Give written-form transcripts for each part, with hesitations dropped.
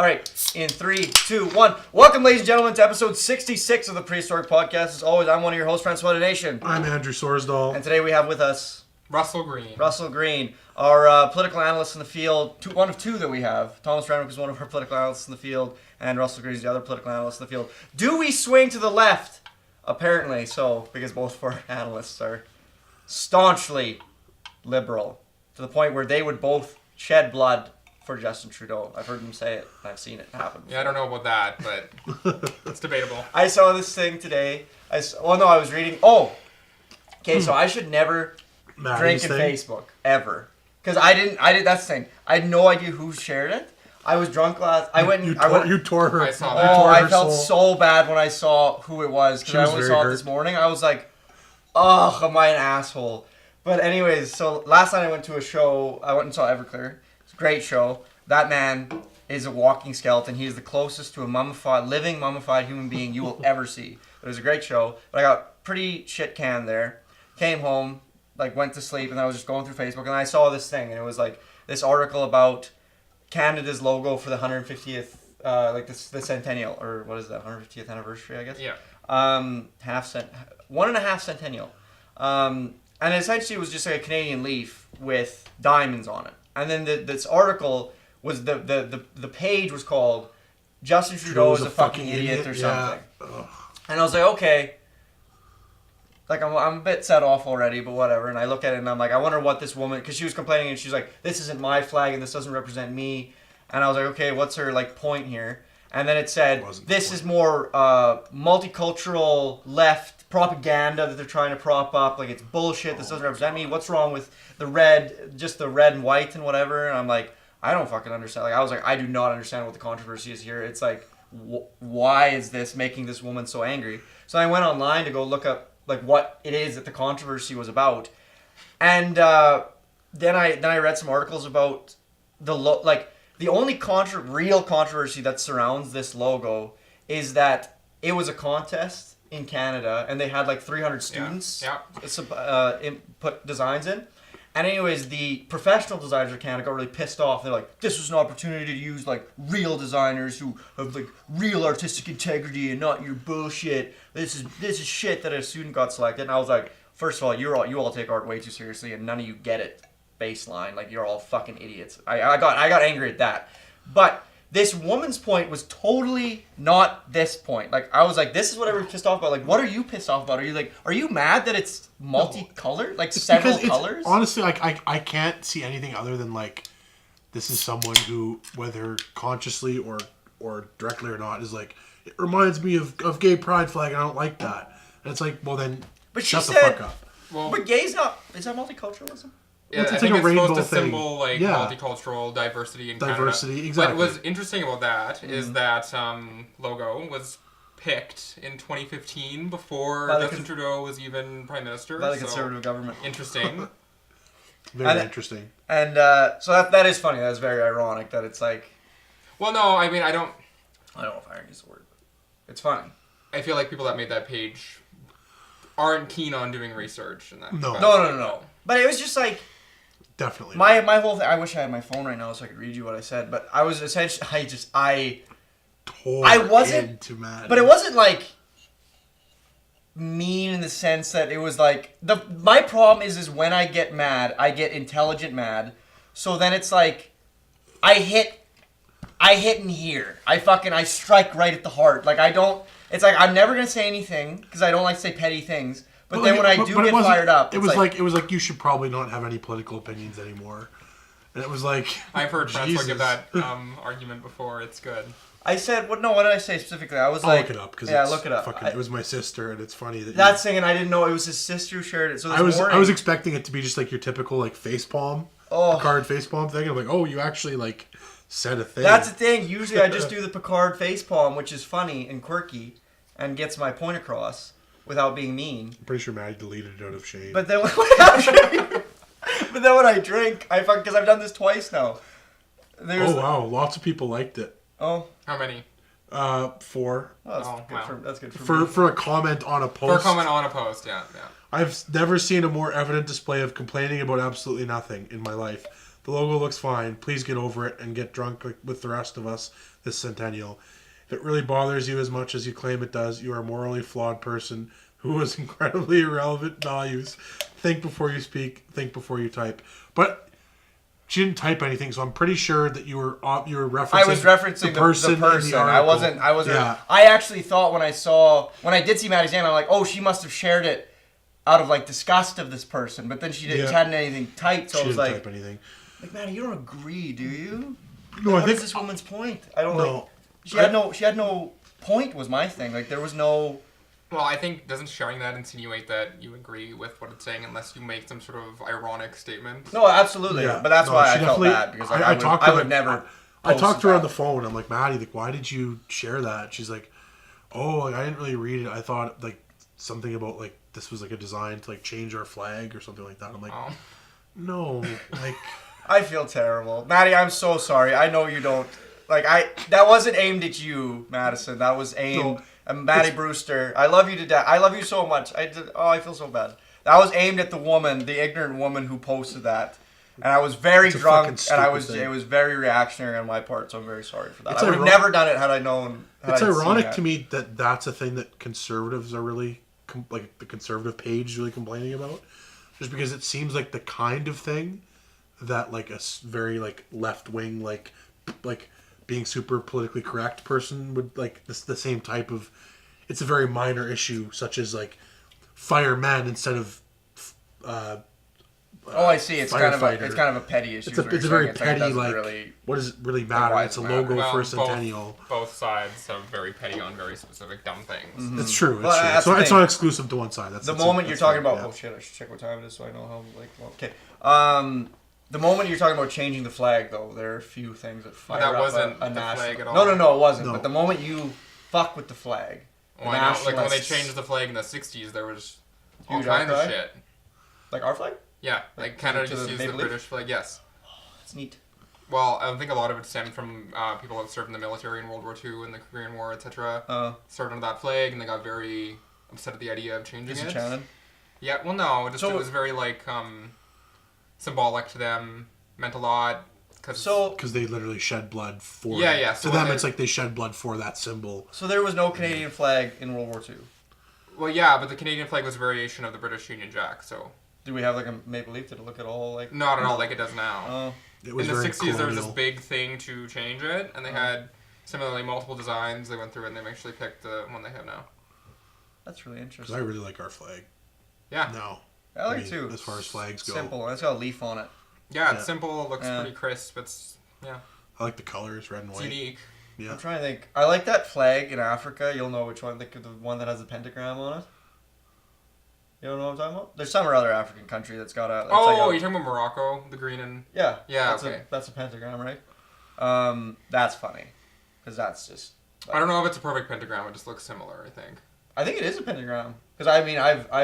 right, in 3, 2, 1. Welcome, ladies and gentlemen, to episode 66 of the Prehistoric Podcast. As always, I'm one of your hosts, Francois the Nation. I'm Andrew Sorsdahl. And today we have with us... Russell Green. Our political analyst in the field. One of two that we have. Thomas Renwick is one of our political analysts in the field, and Russell Green is the other political analyst in the field. Do we swing to the left? Apparently so, because both of our analysts are staunchly liberal, to the point where they would both shed blood for Justin Trudeau. I've heard them say it. I've seen it happen before. Yeah, I don't know about that, but it's debatable. I saw this thing today. I was reading. Oh, okay. So I should never drink in Facebook ever, because I didn't. That's the thing. I had no idea who shared it. I was drunk last. You tore her. I saw that. Oh, I felt so bad when I saw who it was, because I only saw it this morning. I was like, "Ugh, am I an asshole?" But anyways, so last night I went to a show. I went and saw Everclear. It's a great show. That man is a walking skeleton. He is the closest to a living mummified human being you will ever see. It was a great show, but I got pretty shit canned there. Came home, went to sleep, and I was just going through Facebook, and I saw this thing, and it was this article about Canada's logo for the 150th, the centennial, or what is that, 150th anniversary, I guess? Yeah. 1.5 centennial. And essentially it was just like a Canadian leaf with diamonds on it. And then this article was, the page was called Justin Trudeau is a fucking idiot or something. Yeah. And I was like, okay. I'm a bit set off already, but whatever. And I look at it and I'm like, I wonder what this woman, because she was complaining and she's like, this isn't my flag and this doesn't represent me. And I was like, okay, what's her point here? And then it said, this is more multicultural left propaganda that they're trying to prop up. It's bullshit. This doesn't represent me. What's wrong with the red, just the red and white and whatever? And I'm like, I don't fucking understand. I was like, I do not understand what the controversy is here. It's why is this making this woman so angry? So I went online to go look up what it is that the controversy was about. And then I read some articles about the only real controversy that surrounds this logo is that it was a contest in Canada, and they had 300 students put designs in. And anyways, the professional designers of Canada got really pissed off. They're like, this was an opportunity to use real designers who have real artistic integrity and not your bullshit. This is shit that a student got selected. And I was like, first of all, you all take art way too seriously, and none of you get it. Baseline, you're all fucking idiots. I got angry at that. But this woman's point was totally not this point. I was like, this is what everyone's pissed off about. What are you pissed off about? Are you mad that it's multicolored? Several colors? Honestly, I can't see anything other than this is someone who, whether consciously or directly or not, is it reminds me of gay pride flag and I don't like that. And it's well then, but shut the fuck up. Well, but gay's not, is that multiculturalism? Yeah, I think it's supposed to symbol multicultural diversity in Canada. Exactly. But what's interesting about that is that logo was picked in 2015 before Justin Trudeau was even Prime Minister. By the Conservative government. Interesting. Very interesting. And so that is funny. That's very ironic that it's Well, no, I mean, I don't know if irony is the word, but it's funny. I feel like people that made that page aren't keen on doing research in that. No. But it was just definitely. My whole thing. I wish I had my phone right now so I could read you what I said. But I was essentially, I wasn't too mad. But it wasn't mean in the sense that it was my problem is when I get mad, I get intelligent mad. So then it's I hit in here. I strike right at the heart. I don't. It's I'm never gonna say anything because I don't like to say petty things. But then when I do get fired up, it was you should probably not have any political opinions anymore. And it was I've heard Francois give that argument before. It's good. I said, what did I say specifically? I was I'll look it up because look it up. It was my sister, and it's funny that thing, and I didn't know it was his sister who shared it. So I was expecting it to be just your typical facepalm, Picard facepalm thing. I'm you actually said a thing. That's the thing. Usually I just do the Picard facepalm, which is funny and quirky, and gets my point across without being mean. I'm pretty sure Maddie deleted it out of shame. But then when I drink, because I've done this twice now. Wow, lots of people liked it. Oh, how many? 4. Oh, that's good for me. For a comment on a post. For a comment on a post, yeah. I've never seen a more evident display of complaining about absolutely nothing in my life. The logo looks fine. Please get over it and get drunk with the rest of us this centennial. If it really bothers you as much as you claim it does, you are a morally flawed person who has incredibly irrelevant values. Think before you speak. Think before you type. But she didn't type anything, so I'm pretty sure that you were referencing. I was referencing the person. I wasn't. Yeah. I actually thought when I did see Maddie's name, I'm like, oh, she must have shared it out of like disgust of this person. But then she hadn't anything typed, so I was like, type anything. Like, Maddie, you don't agree, do you? No, what I think is this woman's point? I don't know. Like. She had no point. Was my thing. Like there was no. Well, I think doesn't sharing that insinuate that you agree with what it's saying unless you make some sort of ironic statement? No, absolutely. Yeah. But that's why I felt bad because like, I would never. I talked to her on the phone. I'm like, Maddie, like, why did you share that? She's like, oh, like, I didn't really read it. I thought like something about like this was like a design to like change our flag or something like that. I'm like, no, like. I feel terrible, Maddie. I'm so sorry. I know you don't. Like that wasn't aimed at you, Madison. That was aimed. And Maddie Brewster, I love you to death. I love you so much. I feel so bad. That was aimed at the woman, the ignorant woman who posted that. And I was very drunk, and it was very reactionary on my part, so I'm very sorry for that. I would have never done it had I known. It's ironic to me that that's a thing that conservatives are really, like the conservative page is really complaining about. Just because it seems like the kind of thing that like a very like left-wing, like being super politically correct person would like the same type of. It's a very minor issue, such as like fire men instead of. I see. It's kind of a petty issue. It's a very petty like. What does it really matter? It's a logo for a centennial. Both sides are very petty on very specific dumb things. Mm-hmm. It's true. It's true. It's not exclusive to one side. The moment you're talking about. Oh shit! I should check what time it is so I know how. Like, well, okay. The moment you're talking about changing the flag, though, there are a few things that fire up wasn't a the national flag at all. No, it wasn't. No. But the moment you fuck with the flag, well, I know. Like when they changed the flag in the '60s, there was all kinds of shit. Like our flag? Yeah, like Canada just used the British flag. Yes. Oh, that's neat. Well, I think a lot of it stemmed from people that served in the military in World War II and the Korean War, etc. Served under that flag, and they got very upset at the idea of changing it. Shannon? Yeah. Well, no. It was very like. Symbolic to them, meant a lot because they literally shed blood for it. Yeah. So to them, it's like they shed blood for that symbol. So there was no Canadian flag in World War II. Well, yeah, but the Canadian flag was a variation of the British Union Jack. So did we have like a maple leaf? Did it look at all like? Not at all like it does now. Oh. It was in the very 60s, colonial. there was this big thing to change it, and they had similarly multiple designs. They went through it, and they actually picked the one they have now. That's really interesting. I really like our flag. Yeah. No. I like it too. As far as flags go. Simple. It's got a leaf on it. Yeah, it's simple. It looks pretty crisp. I like the colors, red and white. It's unique. Yeah. I'm trying to think. I like that flag in Africa. You'll know which one. The one that has a pentagram on it. You don't know what I'm talking about? There's some other African country that's got a... you're talking about Morocco? The green and... Yeah. Yeah, that's a pentagram, right? That's funny. Because that's just... Like, I don't know if it's a perfect pentagram. It just looks similar, I think. I think it is a pentagram. Because, I mean,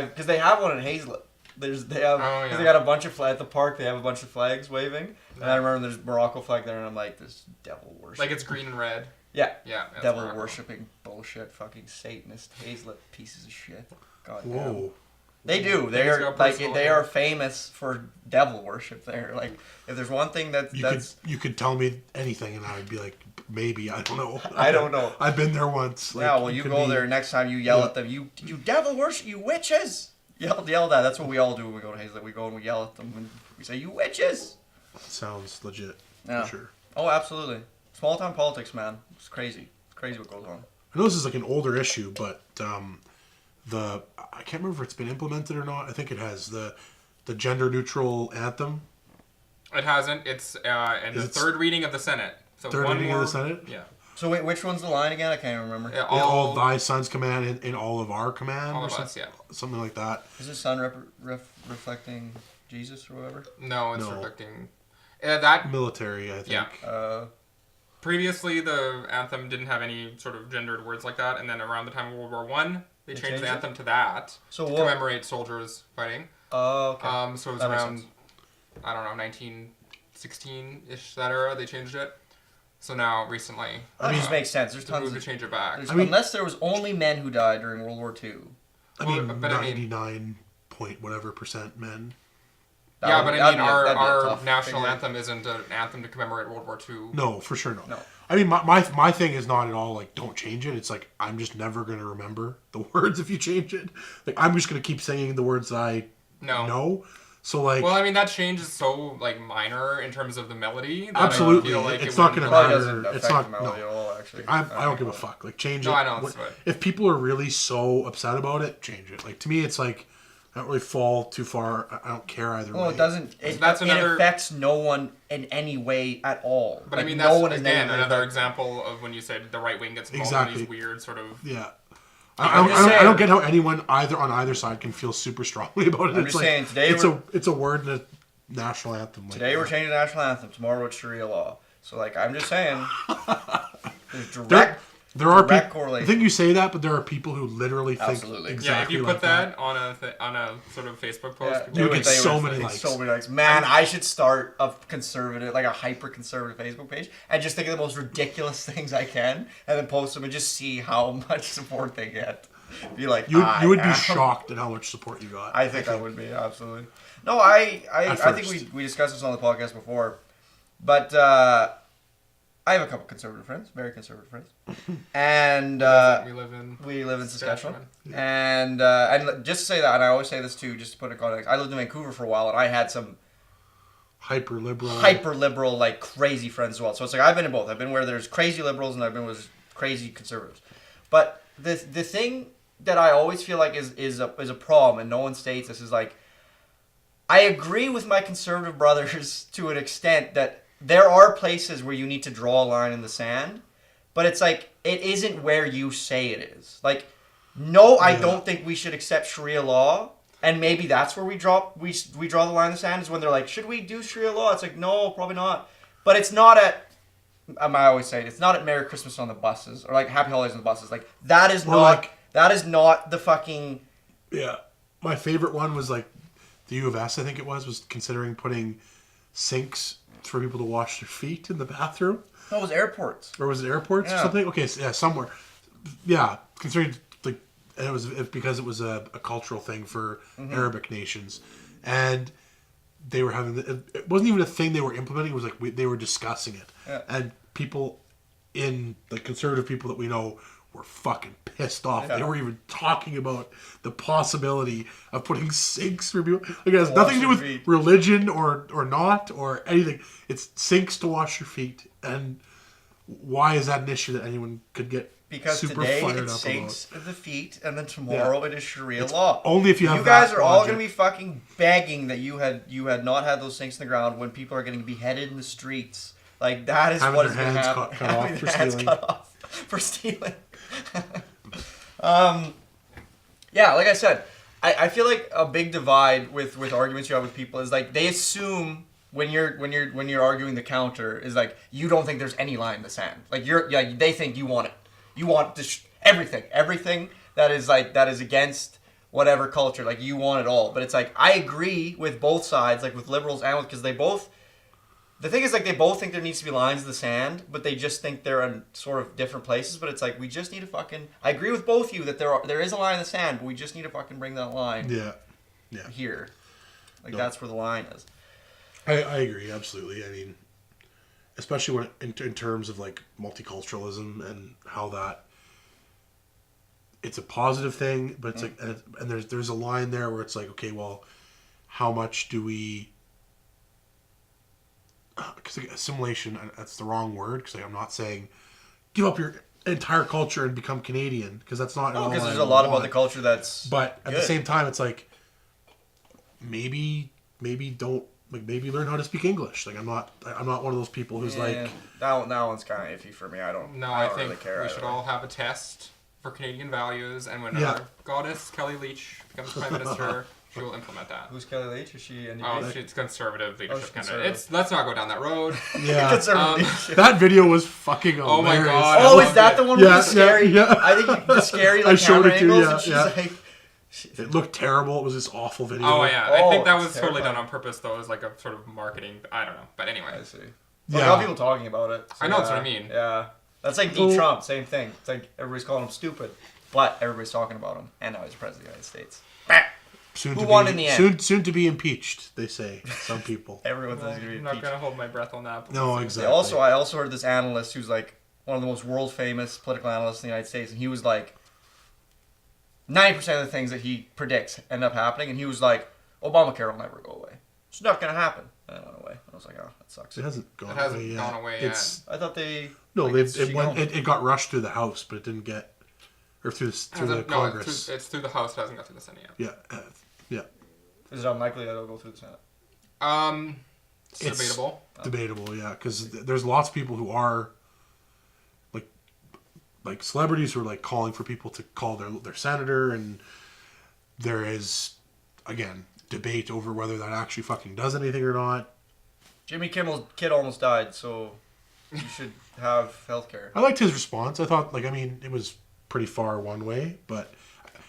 because they have one in Hazlet. They got a bunch of at the park. They have a bunch of flags waving, and I remember there's Morocco flag there, and I'm like, this devil worship. Like it's green and red. Yeah. Yeah. Devil worshipping bullshit, fucking Satanist Hazlet pieces of shit. God damn. They do. They are famous for devil worship. There, like if there's one thing you could tell me anything, and I would be like, maybe I don't know. I don't know. I've been there once. Like, yeah. Well, you go there next time. You yell at them. You devil worship. You witches. Yell that. That's what we all do when we go to Hazlet. We go and we yell at them and we say, "You witches." Sounds legit. Yeah. For sure. Oh, absolutely. Small town politics, man. It's crazy. It's crazy what goes on. I know this is like an older issue, but I can't remember if it's been implemented or not. I think it has the gender neutral anthem. It hasn't. It's in the third reading of the Senate. So third reading of the Senate. Yeah. So wait, which one's the line again? I can't remember. Yeah, all of thy sons command in all of our command. All of us, yeah. Something like that. Is the sun reflecting Jesus or whatever? No, it's reflecting that military. I think. Yeah. Previously, the anthem didn't have any sort of gendered words like that, and then around the time of World War I, they changed the anthem to that to commemorate soldiers fighting. Oh, okay. So it was around, I don't know, 1916-ish, that era, they changed it. So now, recently... That just makes sense. There's tons to change it back. Unless there was only men who died during World War II. I mean, 99 point whatever % men. Yeah, but I mean, our national anthem isn't an anthem to commemorate World War II. No, for sure, no. I mean, my thing is not at all like don't change it. It's like I'm just never gonna remember the words if you change it. Like I'm just gonna keep singing the words that I know. So like, well, I mean that change is so like minor in terms of the melody. That absolutely, I feel like it's not gonna matter. It's not. The melody at all, actually. I don't give a fuck. Like change it. No, I know. If people are really so upset about it, change it. Like to me, it's like. I don't really fall too far. I don't care either way. Well, it doesn't. It affects no one in any way at all. But like, I mean, that's again another example of when you said the right wing gets involved in these weird sort of. Yeah. I don't get how anyone on either side can feel super strongly about it. I'm just saying today it's a word in a national anthem. Today we're changing the national anthem. Tomorrow it's Sharia law. So like I'm just saying, there's direct. There are people. I think you say that, but there are people who literally think exactly. Yeah, if you put that on a sort of Facebook post, you get so many likes. So many likes. Man, I should start a conservative, like a hyper conservative Facebook page, and just think of the most ridiculous things I can, and then post them and just see how much support they get. Be like, you would be shocked at how much support you got. I think I would be absolutely. No, I think we discussed this on the podcast before, but. I have a couple conservative friends, very conservative friends, and we live in Saskatchewan. And just to say that, and I always say this too, just to put it in context. I lived in Vancouver for a while, and I had some hyper liberal, like crazy friends as well. So it's like I've been in both. I've been where there's crazy liberals, and I've been with crazy conservatives. But the thing that I always feel like is a problem, and no one states this, is like I agree with my conservative brothers to an extent that. There are places where you need to draw a line in the sand, but it's like, it isn't where you say it is. Like, no, I don't think we should accept Sharia law, and maybe that's where we draw the line in the sand, is when they're like, should we do Sharia law? It's like, no, probably not. But it's not at, I always say, it's not at Merry Christmas on the buses, or like Happy Holidays on the buses. Like, that is not the fucking... Yeah. My favorite one was like, the U of S, I think it was considering putting sinks... for people to wash their feet in the bathroom. No, it was airports. Or was it airports or something? Okay, so, yeah, somewhere. Yeah, considering like, and it was because it was a cultural thing for Arabic nations, and they were having it wasn't even a thing they were implementing. It was like they were discussing it, and people in the conservative people that we know were fucking pissed off. Yeah. They were even talking about the possibility of putting sinks for people. Like, it has nothing to do with religion or not or anything. It's sinks to wash your feet. And why is that an issue that anyone could get super fired up about? Because today it's sinks of the feet, and then tomorrow it is Sharia law. Only if you have. You guys are all going to be fucking begging that you had not had those sinks in the ground when people are getting beheaded in the streets. Like, that is what is going to happen. Having their hands cut off for stealing. Yeah, like I said, I feel like a big divide with arguments you have with people is like they assume when you're arguing the counter is like you don't think there's any line in the sand. Like they think you want it. You want everything that is against whatever culture. Like you want it all. But it's like I agree with both sides, like with liberals and with because they both. The thing is, like, they both think there needs to be lines in the sand, but they just think they're in sort of different places. But it's like, we just need to fucking... I agree with both of you that there is a line in the sand, but we just need to fucking bring that line here. Like, that's where the line is. I agree, absolutely. I mean, especially when in terms of, like, multiculturalism and how that... It's a positive thing, but it's like... And there's a line there where it's like, okay, well, how much do we... Because like, assimilation, that's the wrong word. Because like, I'm not saying give up your entire culture and become Canadian. Because that's not. Because there's a lot about the culture that's. But at the same time, it's like maybe don't like maybe learn how to speak English. Like I'm not one of those people who's like that one's kind of iffy for me. I don't think really care. We should all have a test for Canadian values, and when our goddess Kelly Leitch becomes Prime Minister. She will implement that. Who's Kelly Leitch? Is she NDP? Oh, she's conservative leadership candidate. Let's not go down that road. Yeah. That video was fucking hilarious. Oh my god. Oh, is that the one with the scary? Yeah. I think the scary like, I showed it to you. Like, it looked terrible. It was this awful video. Oh yeah. I think that was totally done on purpose though. It was like a sort of marketing. I don't know. But anyway. I see. Well, a lot of people talking about it. So I know that's what I mean. Yeah. That's like D. Trump. Same thing. It's like everybody's calling him stupid, but everybody's talking about him, and now he's president of the United States. Who won in the end? Soon to be impeached, they say. Some people. Everyone says he's going to be impeached. I'm not going to hold my breath on that. No, exactly. I also heard this analyst who's like one of the most world famous political analysts in the United States, and he was like 90% of the things that he predicts end up happening, and he was like, Obamacare will never go away. It's not going to happen. And it went away. I was like, oh, that sucks. It hasn't gone away yet. I thought they... No, like, it got rushed through the House, but it didn't get... Or through the Congress. It's through the House. It hasn't got through the Senate yet. Yeah. Is it unlikely that it'll go through the Senate? It's debatable. Debatable, yeah. Because there's lots of people who are... Like celebrities who are like calling for people to call their senator, and there is, again, debate over whether that actually fucking does anything or not. Jimmy Kimmel's kid almost died, so you should have healthcare. I liked his response. I thought, it was pretty far one way, but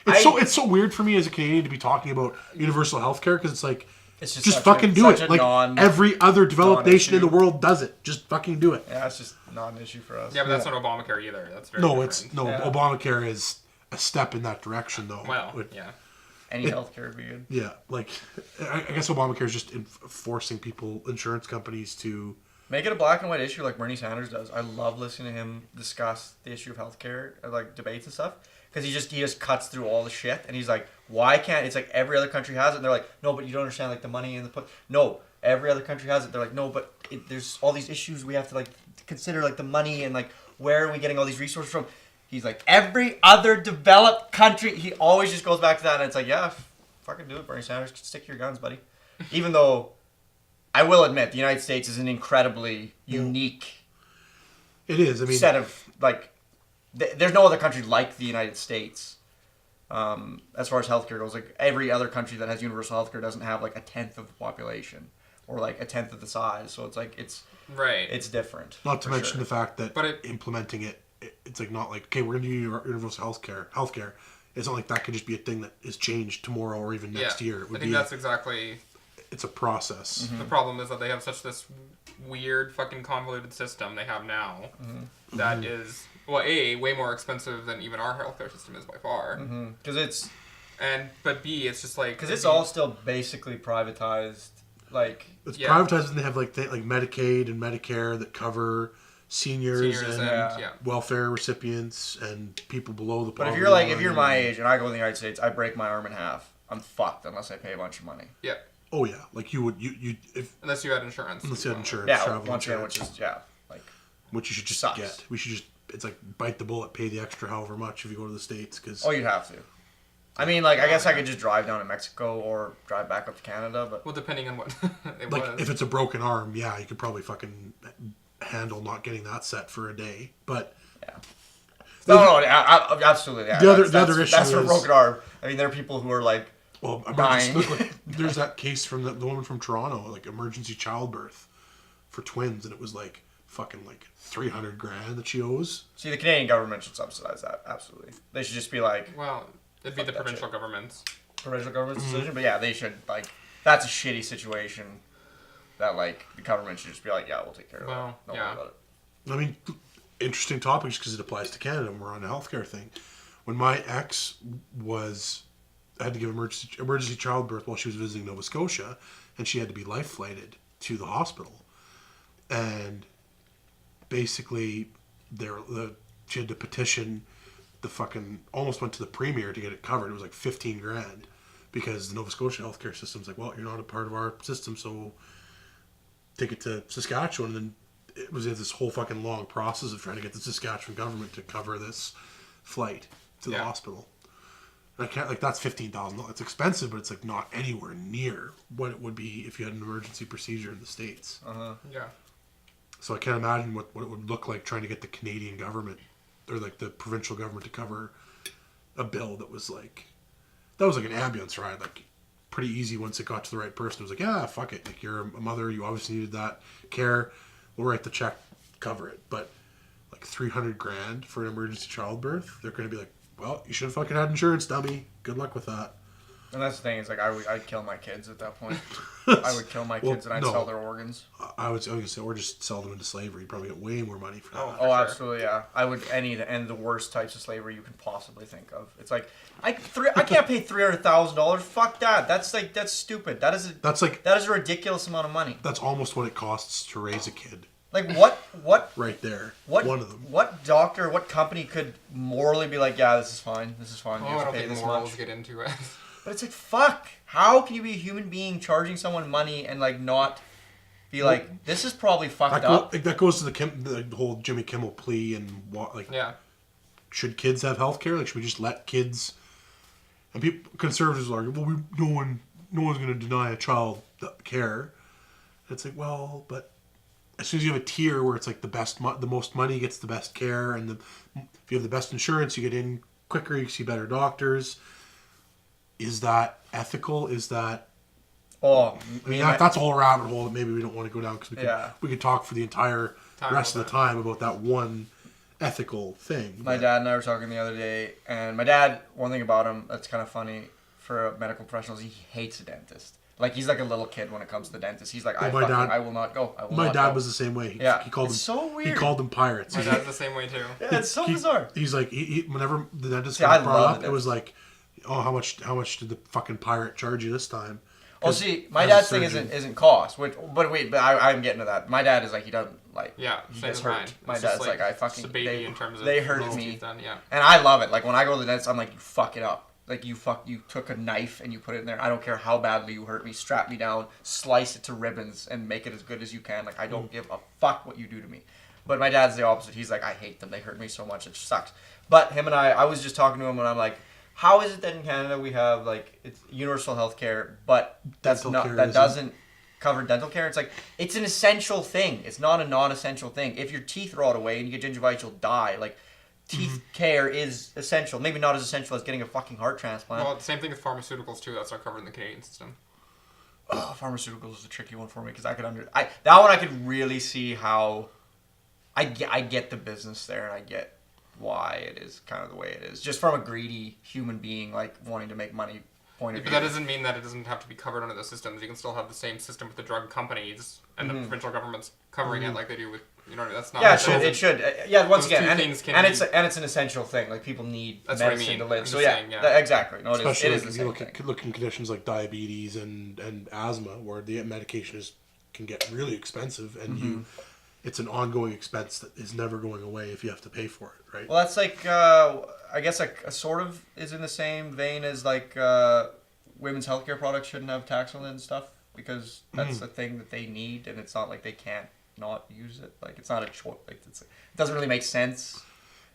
it's so weird for me as a Canadian to be talking about universal healthcare, because it's like, it's just fucking do it. Like every other developed nation in the world does it. Just fucking do it. Yeah, it's just not an issue for us. Yeah, but that's not Obamacare either. That's very different. Obamacare is a step in that direction, though. Well, yeah. Any healthcare would be good. Yeah, I guess Obamacare is just forcing insurance companies to make it a black and white issue like Bernie Sanders does. I love listening to him discuss the issue of healthcare, like debates and stuff, because he just cuts through all the shit, and he's like, why can't, it's like every other country has it, and they're like, no, but you don't understand like the money and the no, every other country has it. They're like, no, but there's all these issues we have to like consider, like the money and like where are we getting all these resources from. He's like, every other developed country, he always just goes back to that, and it's like, yeah, fucking do it, Bernie Sanders, stick to your guns, buddy. Even though I will admit the United States is an incredibly unique set of like there's no other country like the United States as far as healthcare goes. Like every other country that has universal healthcare doesn't have like a tenth of the population or like a tenth of the size. So it's like it's different. Not to mention the fact that implementing it's like not like, okay, we're going to do universal healthcare. It's not like that could just be a thing that is changed tomorrow or even next year. I think that's exactly. It's a process. Mm-hmm. The problem is that they have such this weird fucking convoluted system they have now that is way more expensive than even our healthcare system is by far. Because but B, it's just like because it's all still basically privatized. Like it's privatized, and they have like Medicaid and Medicare that cover seniors and welfare recipients and people below the poverty line. But if you're my age and I go to the United States, I break my arm in half. I'm fucked unless I pay a bunch of money. Yeah. Oh yeah, like you would if unless you had insurance. Unless you had insurance, travel insurance, which you should just get. We should just it's like bite the bullet, pay the extra however much if you go to the States because. Oh, you'd have to. I mean, like I guess I could just drive down to Mexico or drive back up to Canada, but depending on what it was. If it's a broken arm, you could probably fucking handle not getting that set for a day, but. Yeah. No, absolutely. Yeah. The other issue that's for a broken arm. I mean, there are people who are like. Well, there's that case from the woman from Toronto, like emergency childbirth for twins, and it was like fucking like $300,000 that she owes. See, the Canadian government should subsidize that. Absolutely, they should just be like. Well, it'd be the provincial government's decision, but yeah, they should like. That's a shitty situation. That like the government should just be like, yeah, we'll take care of it. Don't worry about it. I mean, interesting topic just because it applies to Canada, and we're on a healthcare thing. When my ex had to give emergency childbirth while she was visiting Nova Scotia, and she had to be life flighted to the hospital. And basically, she had to petition the fucking almost went to the premier to get it covered. It was like $15,000 because the Nova Scotia healthcare system's like, well, you're not a part of our system, so take it to Saskatchewan. And then it was this whole fucking long process of trying to get the Saskatchewan government to cover this flight to the hospital. I can't that's $15,000. It's expensive, but it's like not anywhere near what it would be if you had an emergency procedure in the States. Yeah. So I can't imagine what it would look like trying to get the Canadian government or like the provincial government to cover a bill that was like an ambulance ride, like pretty easy once it got to the right person. It was like, yeah, fuck it. Like you're a mother, you obviously needed that care. We'll write the check, cover it. But like $300,000 for an emergency childbirth, they're going to be like, well, you should have fucking had insurance, dummy. Good luck with that. And that's the thing, is like I'd kill my kids at that point. I would kill my kids and I'd sell their organs. I was going to say, or just sell them into slavery. You'd probably get way more money for that. Oh, absolutely, yeah. I would and the worst types of slavery you can possibly think of. It's like I can't pay $300,000. Fuck that. That's stupid. That is a ridiculous amount of money. That's almost what it costs to raise a kid. Like what? Right there. One of them. What doctor? What company could morally be like, yeah, this is fine. This is fine. You have to pay this much. Get into it. But it's like, fuck. How can you be a human being charging someone money and like not be like, this is probably fucked up? That goes to the whole Jimmy Kimmel plea and should kids have health care? Like, should we just let kids? And conservatives are like, well, no one's going to deny a child care. And it's like, well, but as soon as you have a tier where it's like the most money gets the best care, and if you have the best insurance, you get in quicker, you see better doctors. Is that ethical? Is that... that's a whole rabbit hole that maybe we don't want to go down, because we could talk for the entire rest of the time about that one ethical thing. My dad and I were talking the other day, and my dad, one thing about him that's kind of funny for medical professionals, he hates a dentist. Like, he's like a little kid when it comes to the dentist. He's like, I will not go. My dad was the same way. He called them, so weird. He called them pirates. My dad's the same way too. Yeah, it's so bizarre. He's like, whenever the dentist got brought up, it was like, oh, how much did the fucking pirate charge you this time? Oh, see, my dad's thing isn't cost. But I'm getting to that. My dad is like, he doesn't like. Yeah, he gets hurt. My dad's like I fucking. It's a baby in terms of they hurt me. Done, yeah. And I love it. Like, when I go to the dentist, I'm like, you fuck it up. Like, you took a knife and you put it in there. I don't care how badly you hurt me. Strap me down, slice it to ribbons, and make it as good as you can. Like, I don't give a fuck what you do to me. But my dad's the opposite. He's like, I hate them. They hurt me so much. It sucks. But him and I was just talking to him, and I'm like, how is it that in Canada we have, like, it's universal health care, but that doesn't cover dental care? It's like, it's an essential thing. It's not a non-essential thing. If your teeth rot away and you get gingivitis, you'll die. Like, teeth care is essential. Maybe not as essential as getting a fucking heart transplant. Well, same thing with pharmaceuticals too. That's not covered in the Canadian system. Oh, pharmaceuticals is a tricky one for me, because that one I could really see how I get the business there, and I get why it is kind of the way it is, just from a greedy human being like wanting to make money point of view. But that doesn't mean that it doesn't have to be covered under the systems. You can still have the same system with the drug companies and the provincial governments covering it like they do with, you know what I mean? That's not. Yeah, it should. Yeah, once again, and it's an essential thing. Like, people need medicine to live. So exactly. No, especially it is if you look in conditions like diabetes and asthma, where the medication can get really expensive, and it's an ongoing expense that is never going away if you have to pay for it, right? Well, that's like, I guess, like, a sort of is in the same vein as, like, women's healthcare products shouldn't have tax on it and stuff, because that's the thing that they need, and it's not like they can't not use it. Like, it's not a choice. Like, it doesn't really make sense.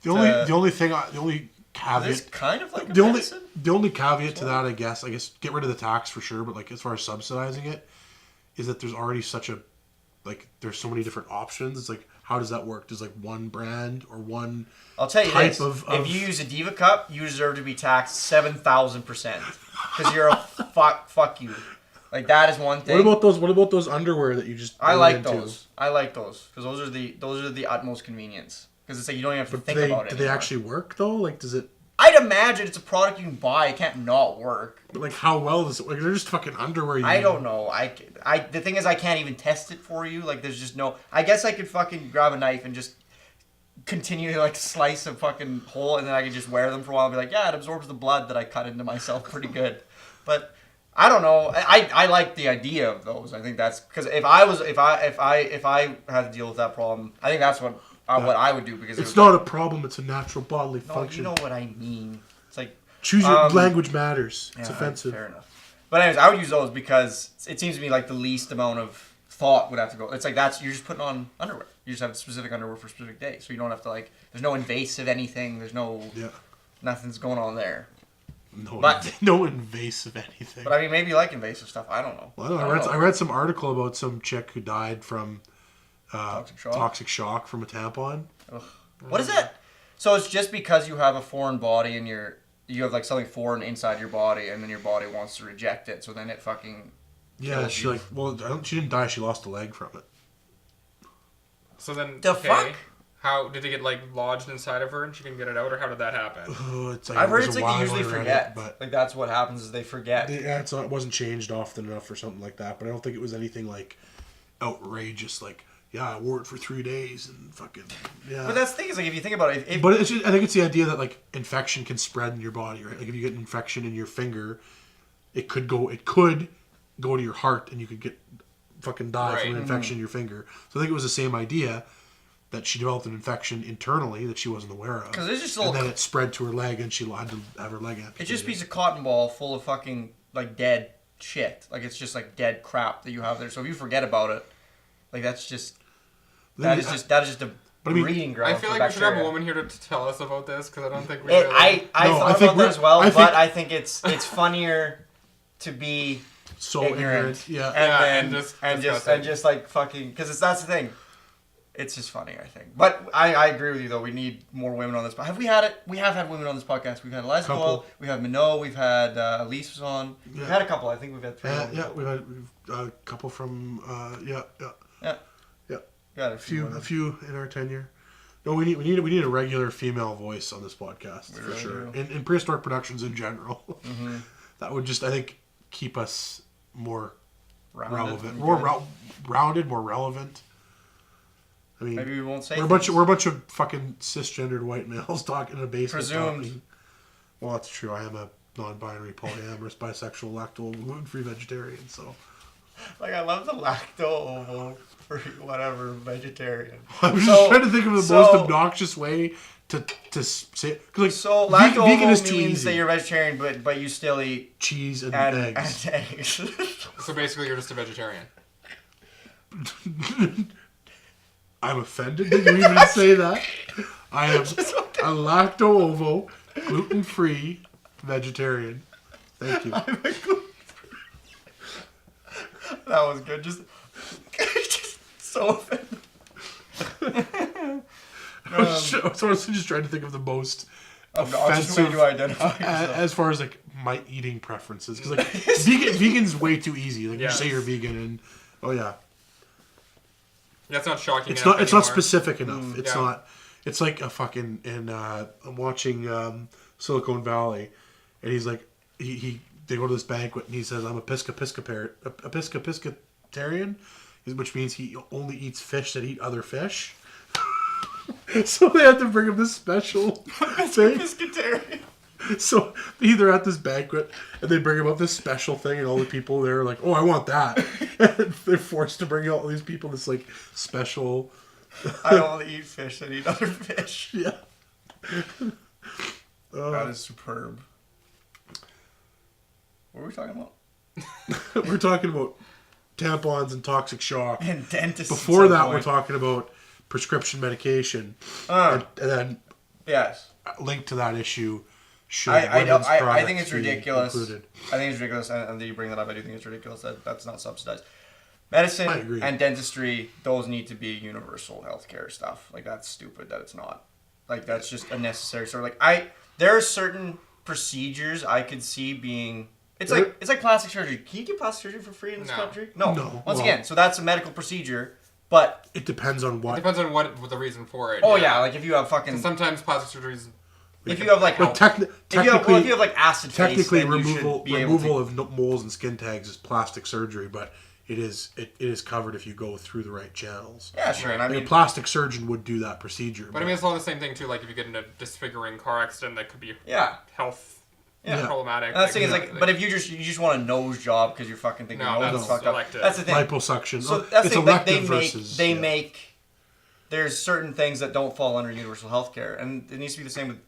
The only caveat. It's kind of like a medicine. The only caveat to that, I guess, get rid of the tax for sure, but like, as far as subsidizing it, is that there's already there's so many different options. It's like, how does that work? Does like one brand or one I'll tell you type this. If you use a Diva Cup, you deserve to be taxed 7,000%. Because you're a fuck you. Like, that is one thing. What about those underwear that you just I like those. Because those are the utmost convenience. Because it's like, you don't even have to think about it. Do they actually work though? Like, does it? I'd imagine it's a product you can buy. It can't not work. But like, how well does it? Like, they're just fucking underwear. I don't know. The thing is, I can't even test it for you. Like, there's just no. I guess I could fucking grab a knife and just continue to like slice a fucking hole, and then I could just wear them for a while and be like, yeah, it absorbs the blood that I cut into myself pretty good. But I don't know. I like the idea of those. I think that's because if I had to deal with that problem, I think that's what I would do, because it's not a problem. It's a natural bodily function. You know what I mean. It's like, choose your language matters. It's offensive. Fair enough. But anyways, I would use those because it seems to me like the least amount of thought would have to go. It's like you're just putting on underwear. You just have specific underwear for specific days, so you don't have to like. There's no invasive anything. There's no. Yeah. Nothing's going on there. No invasive anything. But I mean, maybe you like invasive stuff. I don't know. Well, I read some article about some chick who died from toxic shock from a tampon. Ugh. What is that? So it's just because you have a foreign body and you have like something foreign inside your body, and then your body wants to reject it, so then it fucking. Yeah, she she didn't die. She lost a leg from it. So then, fuck? How did it get like lodged inside of her and she can get it out, or how did that happen? It's like, I've heard it's like they usually forget, but like that's what happens is they forget. It wasn't changed often enough or something like that. But I don't think it was anything like outrageous. Like, yeah, I wore it for 3 days and fucking yeah. But that's the thing is like if you think about it, but I think it's the idea that like infection can spread in your body, right? Like if you get an infection in your finger, it could go to your heart and you could get fucking die from an infection in your finger. So I think it was the same idea. That she developed an infection internally that she wasn't aware of. Because it's just and then it spread to her leg and she had to have her leg amputated. It's just a piece of cotton ball full of fucking like dead shit. Like it's just like dead crap that you have there. So if you forget about it, like that is just a breeding ground. I feel like we should have a woman here to tell us about this because I don't think we. I thought about that as well, but I think it's funnier to be so ignorant, and just like fucking because that's the thing. It's just funny, I think. But I agree with you, though. We need more women on this. Have we had it? We have had women on this podcast. We've had Eliza Boyle. We've had Minot. We've had Elise was on. Yeah. We've had a couple. I think we've had 3. We've had a couple from. Yeah. Got a few in our tenure. No, we need a regular female voice on this podcast for sure. In Prehistoric Productions in general. Mm-hmm. That would just, I think, keep us more relevant, more rounded, more relevant. I mean, maybe we won't say we're a bunch of fucking cisgendered white males talking in a basement. Presumed. Well, that's true. I am a non-binary, polyamorous, bisexual, lacto, gluten-free vegetarian. So, like, I love the lacto ovo or whatever vegetarian. I was just trying to think of the most obnoxious way to say it. Like, so lacto vegan ovo is too means easy. That you're vegetarian, but you still eat cheese and eggs. And eggs. So basically, you're just a vegetarian. I'm offended that you even say that. I am a lacto-ovo, gluten-free vegetarian. Thank you. That was good. Just so offended. I was honestly just trying to think of the most offensive way to identify as far as like my eating preferences. Because like vegan's way too easy. Like you say you're vegan and oh yeah. That's not shocking. It's not specific enough. It's not. It's like a fucking. And I'm watching Silicon Valley, and he's like, they go to this banquet, and he says, "I'm a Episcopalian," which means he only eats fish that eat other fish. So they had to bring him this special thing. Episcopalian. So they're at this banquet and they bring him up this special thing and all the people there are like, oh, I want that. And they're forced to bring all these people this like special. I only eat fish that eat other fish. Yeah. That is superb. What were we talking about? We're talking about tampons and toxic shock. And dentists. Before that, we're talking about prescription medication. And then linked to that issue. I think it's ridiculous. I think it's ridiculous, and you bring that up. I do think it's ridiculous that that's not subsidized. Medicine and dentistry; those need to be universal healthcare stuff. Like that's stupid that it's not. Like that's just unnecessary. Sort of like there are certain procedures I could see being. It's like plastic surgery. Can you get plastic surgery for free in this country? No. Once again, so that's a medical procedure. But it depends on what. It depends on what the reason for it. Oh yeah, like if you have fucking. Sometimes plastic surgery is. If you have like if you have like acid face, technically removal of moles and skin tags is plastic surgery, but it is covered if you go through the right channels. Yeah, sure. And I mean, a plastic surgeon would do that procedure. But I mean, it's all the same thing too. Like if you get in a disfiguring car accident, that could be health problematic. And that's the thing is like, but if you just want a nose job because you're fucking thinking nose is fucked up. That's the thing. Liposuction. So that's the thing. Like, they make. There's certain things that don't fall under universal healthcare, and it needs to be the same with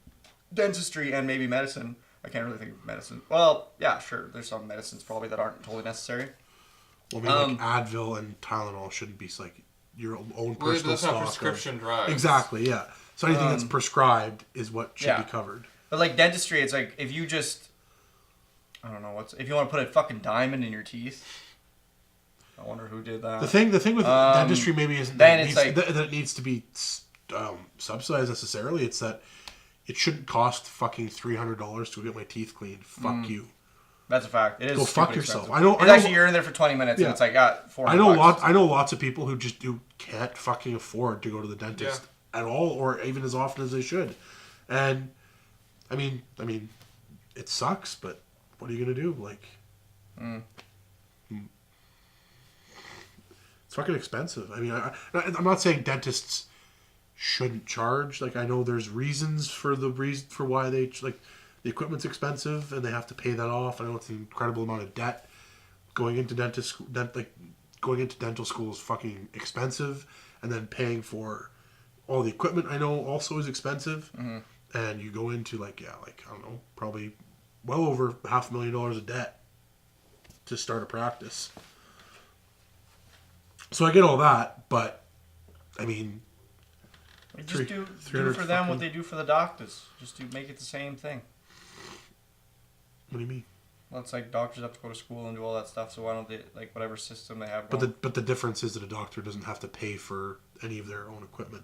dentistry and maybe medicine. I can't really think of medicine. Well, yeah, sure. There's some medicines probably that aren't totally necessary. Well, I mean, like Advil and Tylenol shouldn't be like your own personal stock. That's not prescription drugs. Exactly, yeah. So anything that's prescribed is what should be covered. But like dentistry, it's like if you just, I don't know if you want to put a fucking diamond in your teeth. I wonder who did that. The thing with dentistry maybe isn't that it needs to be subsidized necessarily. It's that. It shouldn't cost fucking $300 to get my teeth cleaned. Fuck you. That's a fact. It is. Go fuck yourself. Actually, you're in there for 20 minutes and it's like $400. I know lots of people who can't fucking afford to go to the dentist at all, or even as often as they should. And I mean, it sucks, but what are you gonna do? Like, it's fucking expensive. I mean, I'm not saying dentists shouldn't charge. Like, I know there's reasons for why they like the equipment's expensive and they have to pay that off. I know it's an incredible amount of debt. Going into dental school is fucking expensive, and then paying for all the equipment I know also is expensive. Mm-hmm. And you go into I don't know, probably well over $500,000 of debt to start a practice. So I get all that, but I mean, just do for them what they do for the doctors. Just make it the same thing. What do you mean? Well, it's like doctors have to go to school and do all that stuff, so why don't they, like, whatever system they have going? But the difference is that a doctor doesn't have to pay for any of their own equipment.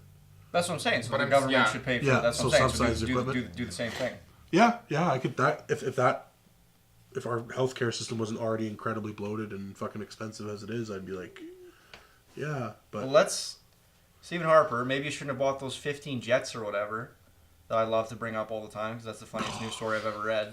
That's what I'm saying. So the government should pay for it. That's what I'm saying. So do the same thing. Yeah, I get that. If our healthcare system wasn't already incredibly bloated and fucking expensive as it is, I'd be like, yeah, but... Well, Stephen Harper, maybe you shouldn't have bought those 15 jets or whatever that I love to bring up all the time, because that's the funniest news story I've ever read.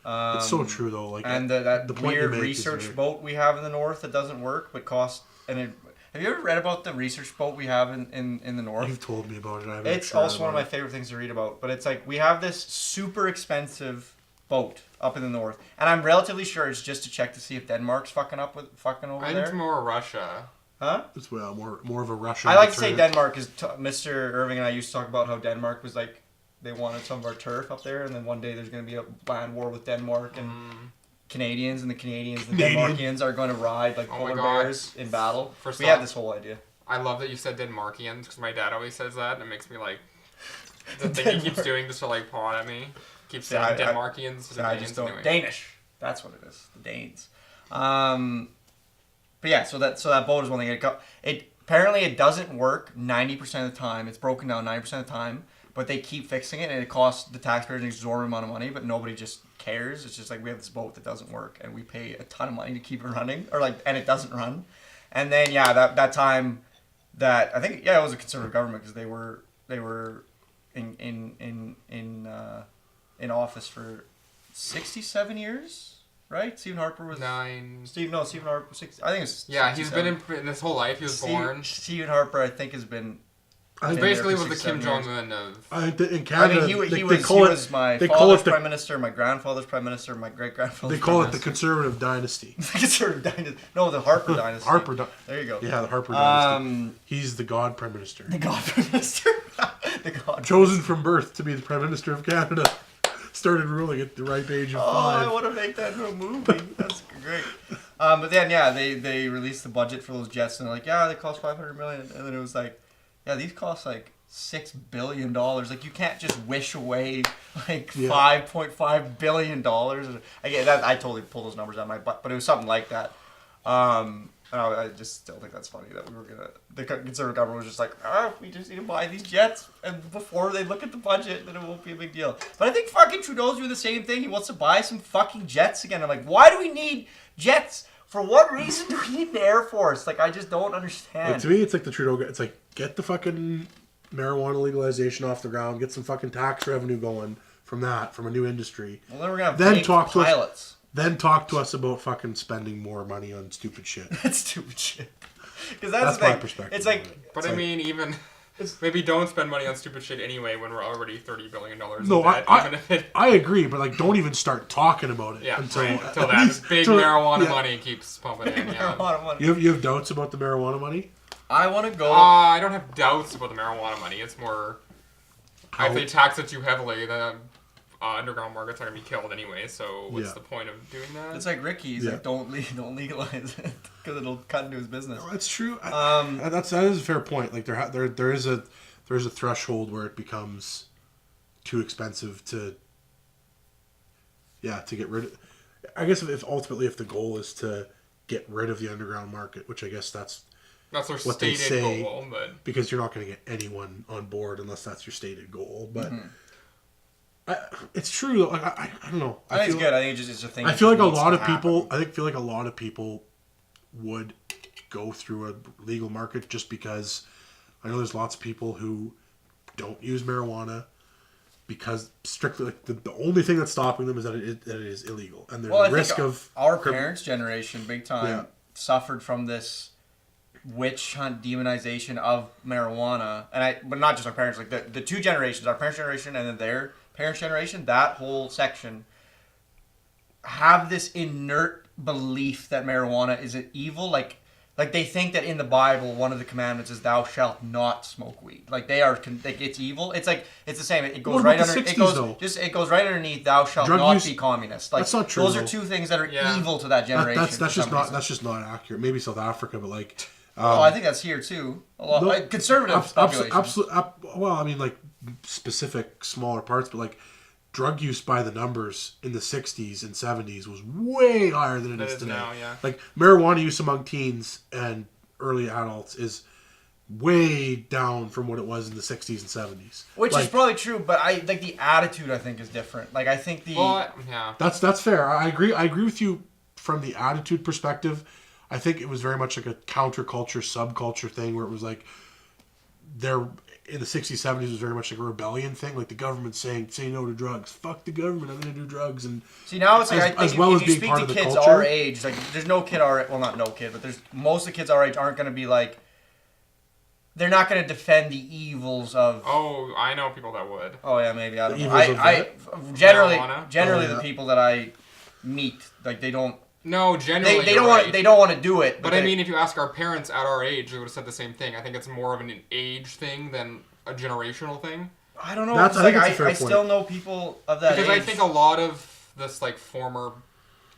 It's so true, though. Like, and that weird research boat we have in the north that doesn't work, but costs... have you ever read about the research boat we have in the north? You've told me about it. It's also one of my favorite things to read about. But it's like, we have this super expensive boat up in the north, and I'm relatively sure it's just to check to see if Denmark's fucking over there. I think it's more Russia. Huh? It's more of a Russian. I like to say Denmark, because Mr. Irving and I used to talk about how Denmark was like, they wanted some of our turf up there, and then one day there's going to be a land war with Denmark and Canadians, and the Denmarkians are going to ride like polar bears in battle. We had this whole idea. I love that you said Denmarkians, because my dad always says that, and it makes me like, the thing he keeps doing just to like pawn at me. Keeps saying Denmarkians. I just don't. Anyway. Danish. That's what it is. The Danes. But yeah, so that boat is one thing. Apparently it doesn't work 90% of the time. It's broken down 90% of the time, but they keep fixing it, and it costs the taxpayers an exorbitant amount of money, but nobody just cares. It's just like, we have this boat that doesn't work, and we pay a ton of money to keep it running, and it doesn't run. And then that time that I think it was a conservative government, because they were in office for 67 years. Right? Stephen Harper was... 9... Stephen Harper... 6, I think it's... Yeah, he's been in his whole life. He was born. Stephen Harper, I think, has been... He basically was the Kim Jong-un of... in Canada, he was my father's prime minister, my grandfather's prime minister, my great-grandfather's They call it the conservative dynasty. The conservative dynasty. No, the Harper dynasty. There you go. Yeah, the Harper dynasty. He's the God prime minister. The God prime minister. Chosen from birth to be the prime minister of Canada. Started ruling at the ripe age of 5. I want to make that into a movie. That's great. But then, they released the budget for those jets, and they're like, they cost $500 million. And then it was like, these cost like $6 billion. Like, you can't just wish away like $5.5 billion. I totally pulled those numbers out of my butt, but it was something like that. I just still think that's funny that the conservative government was just like, we just need to buy these jets, and before they look at the budget, then it won't be a big deal. But I think fucking Trudeau's doing the same thing. He wants to buy some fucking jets again. I'm like, why do we need jets? For what reason do we need an Air Force? Like, I just don't understand. Like, to me, it's like the Trudeau, it's like, get the fucking marijuana legalization off the ground, get some fucking tax revenue going from a new industry. Well, then we're going to have pilots. Then talk to us about fucking spending more money on stupid shit. That's stupid shit. Because that's my perspective. It's like, but I mean, even maybe don't spend money on stupid shit anyway when we're already $30 billion. No, I agree, but like, don't even start talking about it until that big marijuana money keeps pumping in. Money. You have doubts about the marijuana money? I want to go. I don't have doubts about the marijuana money. It's more, if they tax it too heavily, the underground markets are going to be killed anyway, so what's the point of doing that? It's like Ricky. He's like, don't legalize it, because it'll cut into his business. No, that's true. That is a fair point. Like, there is a threshold where it becomes too expensive to get rid of. I guess if ultimately the goal is to get rid of the underground market, which I guess that's their what stated they say, goal, but because you're not going to get anyone on board unless that's your stated goal. But it's true. Like, I don't know. I think it's good. I think it's just a thing. I feel like a lot of people. Feel like a lot of people would go through a legal market just because I know there's lots of people who don't use marijuana because strictly like, the only thing that's stopping them is that it is illegal, and there's a risk of our parents' generation, big time, suffered from this witch hunt demonization of marijuana, but not just our parents, like the two generations, our parents' generation and then their parents' generation, that whole section have this inert belief that marijuana is an evil, like they think that in the Bible one of the commandments is thou shalt not smoke weed. Like they are, like it's evil. It's like it's the same. It goes right under. It goes right underneath. Thou shalt not be communist. Like, that's not true. Those are two things that are evil to that generation. That's just not accurate. Maybe South Africa, but like. I think that's here too. A lot like conservative population. Absolutely. Well, I mean, like specific smaller parts, but like. Drug use by the numbers in the 60s and 70s was way higher than it is today. Now, yeah. Like, marijuana use among teens and early adults is way down from what it was in the 60s and 70s. Which is probably true, but the attitude, I think, is different. Like, I think That's fair. I agree with you from the attitude perspective. I think it was very much like a counterculture, subculture thing where it was like, in the 60s, 70s, it was very much like a rebellion thing. Like the government saying, say no to drugs. Fuck the government, I'm going to do drugs. And see, now it's like, if you speak to kids our age, like there's no kid our age, well, not no kid, but there's most of the kids our age aren't going to be like, they're not going to defend the evils of... Oh, I know people that would. Oh, yeah, maybe. I don't know. Generally the people that I meet, like they don't... No, generally they don't want to do it. But I mean, if you ask our parents at our age, they would have said the same thing. I think it's more of an age thing than a generational thing. I don't know. I still know people of that age. Because I think a lot of this, like, former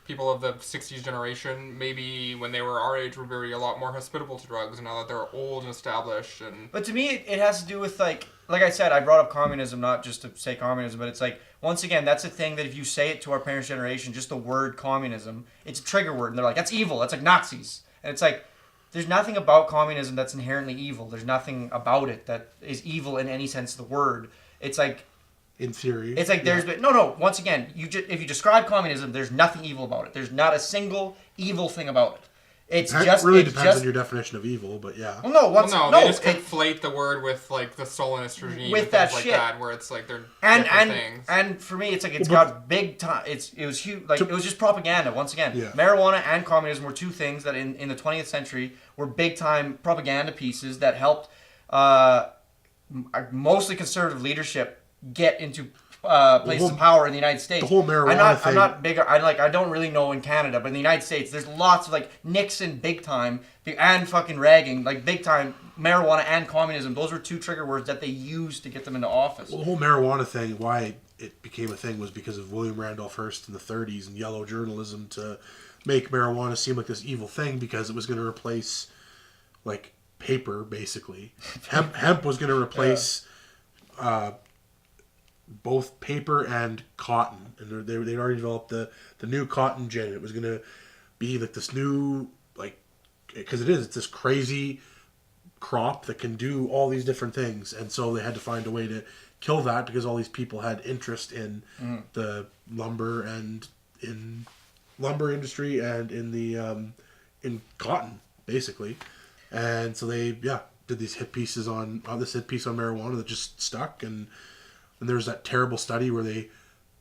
people of the 60s generation, maybe when they were our age, were a lot more hospitable to drugs, and now that they're old and established. But to me, it has to do with, like I said, I brought up communism not just to say communism, but it's like, once again, that's a thing that if you say it to our parents' generation, just the word communism, it's a trigger word, and they're like, that's evil, that's like Nazis. And it's like, there's nothing about communism that's inherently evil. There's nothing about it that is evil in any sense of the word. It's like... In theory. It's like there's... No, once again, if you describe communism, there's nothing evil about it. There's not a single evil thing about it. It really depends on your definition of evil, but yeah. Well, they just conflate the word with like the Stalinist regime with and things like that, where it's like they're different things. And for me, it's like it's got big time. It was huge. Like it was just propaganda. Once again, marijuana and communism were two things that in the 20th century were big time propaganda pieces that helped mostly conservative leadership get into places of power in the United States. The whole marijuana thing. I'm not bigger. I don't really know in Canada, but in the United States, there's lots of like Nixon, big time, and fucking Reagan, like big time. Marijuana and communism. Those were two trigger words that they used to get them into office. Well, the whole marijuana thing, why it became a thing, was because of William Randolph Hearst in the 30s and yellow journalism to make marijuana seem like this evil thing because it was going to replace like paper, basically. Hemp was going to replace. Both paper and cotton, and they'd already developed the new cotton gin. It was going to be like this new, like, because it's this crazy crop that can do all these different things, and so they had to find a way to kill that because all these people had interest in the lumber and in lumber industry and in the in cotton, basically, and so they did these hit pieces on marijuana that just stuck. And there was that terrible study where they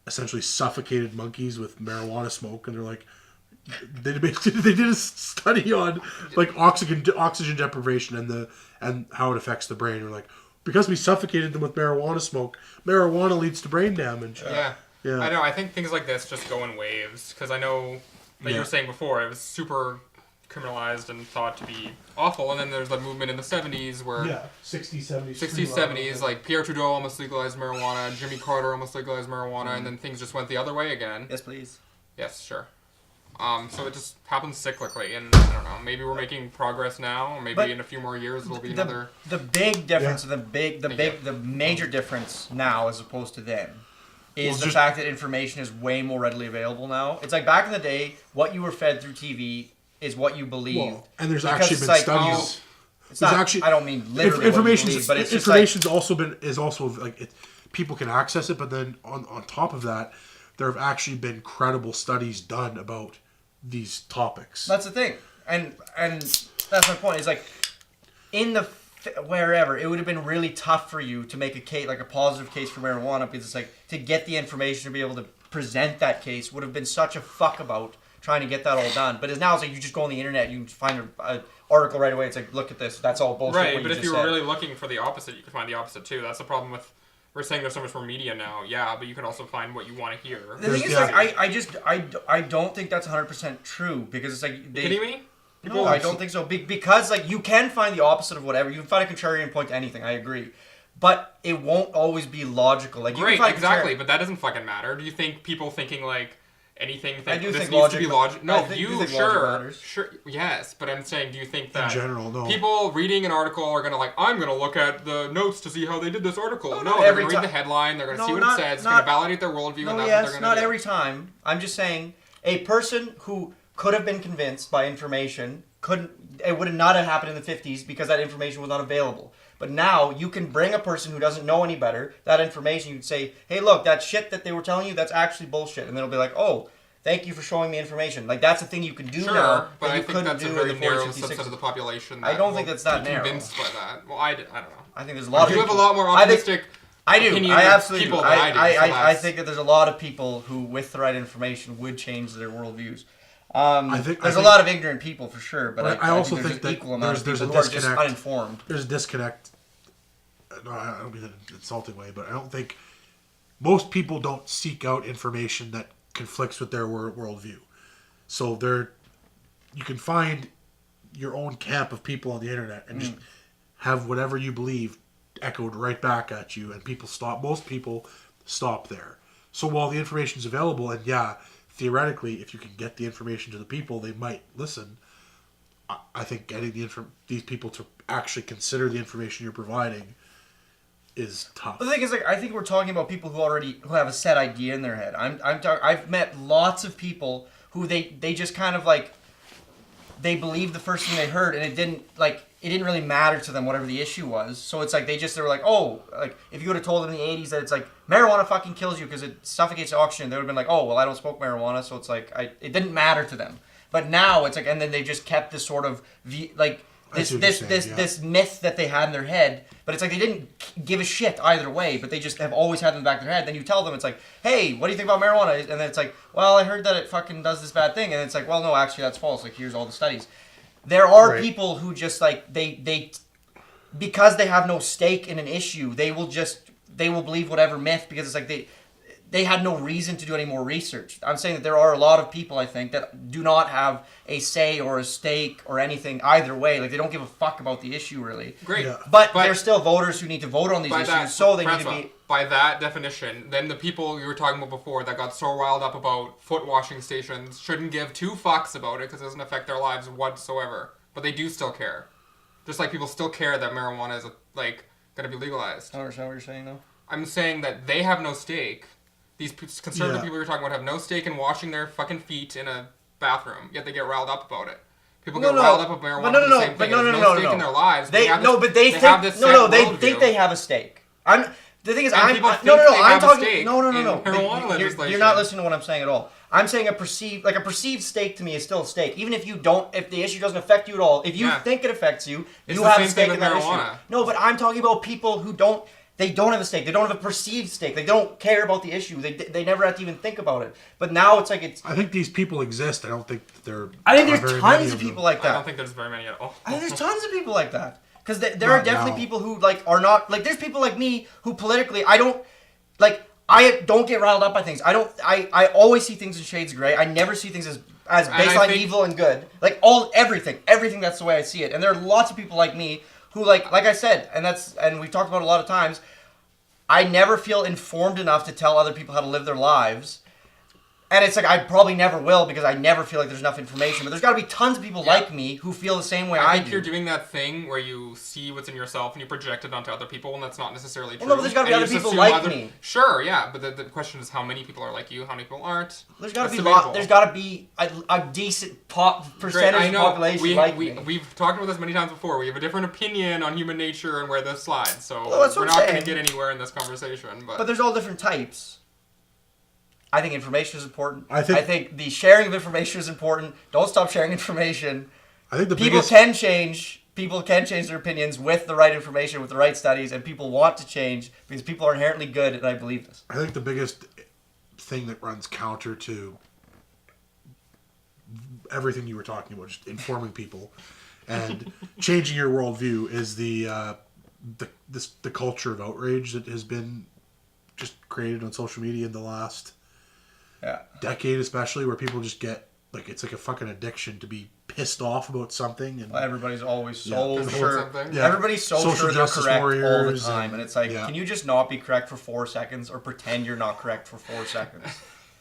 essentially suffocated monkeys with marijuana smoke, and they're like, they did a study on like oxygen deprivation and how it affects the brain. We're like, because we suffocated them with marijuana smoke, marijuana leads to brain damage. Yeah. I know. I think things like this just go in waves because I know, like you were saying before, it was super criminalized and thought to be awful, and then there's the movement in the 70s where 60s, 70s, like Pierre Trudeau almost legalized marijuana, Jimmy Carter almost legalized marijuana, and then things just went the other way again. Yes, please. Yes, sure. So it just happens cyclically, and I don't know, maybe we're making progress now, or maybe in a few more years it'll be another... The big difference, the major difference now as opposed to then is the fact that information is way more readily available now. It's like back in the day, what you were fed through TV is what you believe. Well, and there's actually been studies. It's not, actually, I don't mean literally information's but it's information's also like people can access it, but then on top of that, there have actually been credible studies done about these topics. That's the thing, and that's my point. It's like in the wherever, it would have been really tough for you to make a case, like a positive case for marijuana, because it's like to get the information to be able to present that case would have been such a fuck about trying to get that all done. But now it's like you just go on the internet, you find an article right away. It's like, look at this, that's all bullshit. Right, but if you were really looking for the opposite, you could find the opposite too. That's the problem with. We're saying there's so much more media now, yeah, but you can also find what you want to hear. The thing is, like, I don't think that's 100% true, because it's like... You kidding me? No, I don't think so. Because, like, you can find the opposite of whatever. You can find a contrarian point to anything, I agree. But it won't always be logical. Like, you Great, can find exactly, but that doesn't fucking matter. Do you think people thinking, like, anything I do this think needs logic, to be logic? No, you sure, yes, but I'm saying, do you think that in general, no. people reading an article are gonna like, I'm gonna look at the notes to see how they did this article? No, no, they're gonna read the headline, they're gonna see what it says, it's gonna validate their worldview, and that's what they're gonna do. Not every time. I'm just saying, a person who could have been convinced by information it would not have happened in the 50s because that information was not available. But now you can bring a person who doesn't know any better that information. You can say, hey, look, that shit that they were telling you, that's actually bullshit. And they'll be like, oh, thank you for showing me information. Like, that's a thing you can do now. But I think that's a very narrow subset of the population. I don't think that's that narrow. Convinced by that. Well, I don't know. I think there's a lot of people. You have a lot more optimistic. I absolutely do. I do. think that there's a lot of people who, with the right information, would change their worldviews. There's a lot of ignorant people for sure, but I also think that equal amount there's of a people disconnect. Who are just uninformed. There's a disconnect. No, I don't mean that in an insulting way, but I don't think most people don't seek out information that conflicts with their worldview. So you can find your own camp of people on the internet and just have whatever you believe echoed right back at you, and most people stop there. So while the information is available, and theoretically, if you can get the information to the people, they might listen. I think getting these people to actually consider the information you're providing is tough. The thing is, like, I think we're talking about people who have a set idea in their head. I've met lots of people who they just kind of like they believed the first thing they heard, and it didn't really matter to them whatever the issue was. So it's like they were like, oh, like if you would have told them in the 80s that it's like marijuana fucking kills you because it suffocates oxygen, they would have been like, oh, well, I don't smoke marijuana, so it's like it didn't matter to them. But now it's like, and then they just kept this sort of this myth that they had in their head, but it's like they didn't give a shit either way, but they just have always had it in the back of their head. Then you tell them, it's like, hey, what do you think about marijuana? And then it's like, well, I heard that it fucking does this bad thing, and it's like, well, no, actually that's false. Like, here's all the studies. There are people who just like they because they have no stake in an issue, they will believe whatever myth because it's like they had no reason to do any more research. I'm saying that there are a lot of people, I think, that do not have a say or a stake or anything either way. Like, they don't give a fuck about the issue, really. Great. Yeah. But there's still voters who need to vote on these issues, so they need to be... By that definition, then the people you were talking about before that got so riled up about foot washing stations shouldn't give two fucks about it because it doesn't affect their lives whatsoever. But they do still care. Just like people still care that marijuana is, going to be legalized. I don't understand what you're saying, though. I'm saying that they have no stake. These conservative people you're talking about have no stake in washing their fucking feet in a bathroom, yet they get riled up about it. People get riled up about marijuana for the same thing. There's no stake in their lives. They think they have a stake. The thing is, I'm talking. Marijuana legislation. You're not listening to what I'm saying at all. I'm saying a perceived stake to me is still a stake, even if the issue doesn't affect you at all. If you think it affects you, you have a stake in that issue. No, but I'm talking about people who don't. They don't have a stake. They don't have a perceived stake. They don't care about the issue. They never have to even think about it. But now it's like it's... I think these people exist. I don't think there's tons of people like that. I don't think there's very many at all. I think there's tons of people like that. Because there are definitely people who are not... Like, there's people like me who politically, I don't get riled up by things. I always see things in shades of gray. I never see things as based on evil and good. Like, everything, that's the way I see it. And there are lots of people like me who, like I said, and we've talked about it a lot of times, I never feel informed enough to tell other people how to live their lives. And it's like, I probably never will because I never feel like there's enough information. But there's got to be tons of people like me who feel the same way I do. I think you're doing that thing where you see what's in yourself and you project it onto other people, and that's not necessarily true. Well, no, but there's got to be other people like me. Sure, yeah, but the question is how many people are like you, how many people aren't. There's got to be a decent percentage of the population like me. We've talked about this many times before. We have a different opinion on human nature and where this slides, so we're not going to get anywhere in this conversation. But there's all different types. I think information is important. I think the sharing of information is important. Don't stop sharing information. I think people people can change their opinions with the right information, with the right studies, and people want to change because people are inherently good, and I believe this. I think the biggest thing that runs counter to everything you were talking about, just informing people and changing your worldview, is the culture of outrage that has been just created on social media in the last decade, especially, where people just get like, it's like a fucking addiction to be pissed off about something. And everybody's always so sure. Yeah. Everybody's so Social sure they're justice correct all the warriors time, and it's like, yeah. can you just not be correct for 4 seconds, or pretend you're not correct for 4 seconds?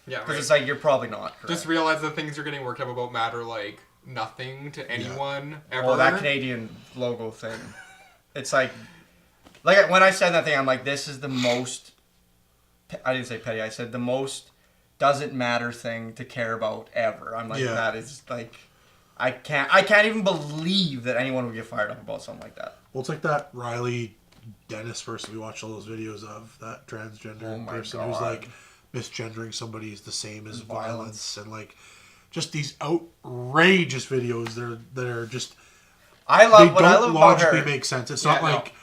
Yeah, because it's like, you're probably not correct. Just realize the things you're getting worked up about matter like nothing to anyone ever. Oh, that Canadian logo thing. It's like when I said that thing, I'm like, this is the most. I didn't say petty. I said the most doesn't matter thing to care about ever. I'm like, that is like, I can't even believe that anyone would get fired up about something like that. Well, it's like that Riley Dennis person we watched all those videos of, that transgender person who's like, misgendering somebody is the same as violence, and like just these outrageous videos that are just I love logically about her. make sense. It's not like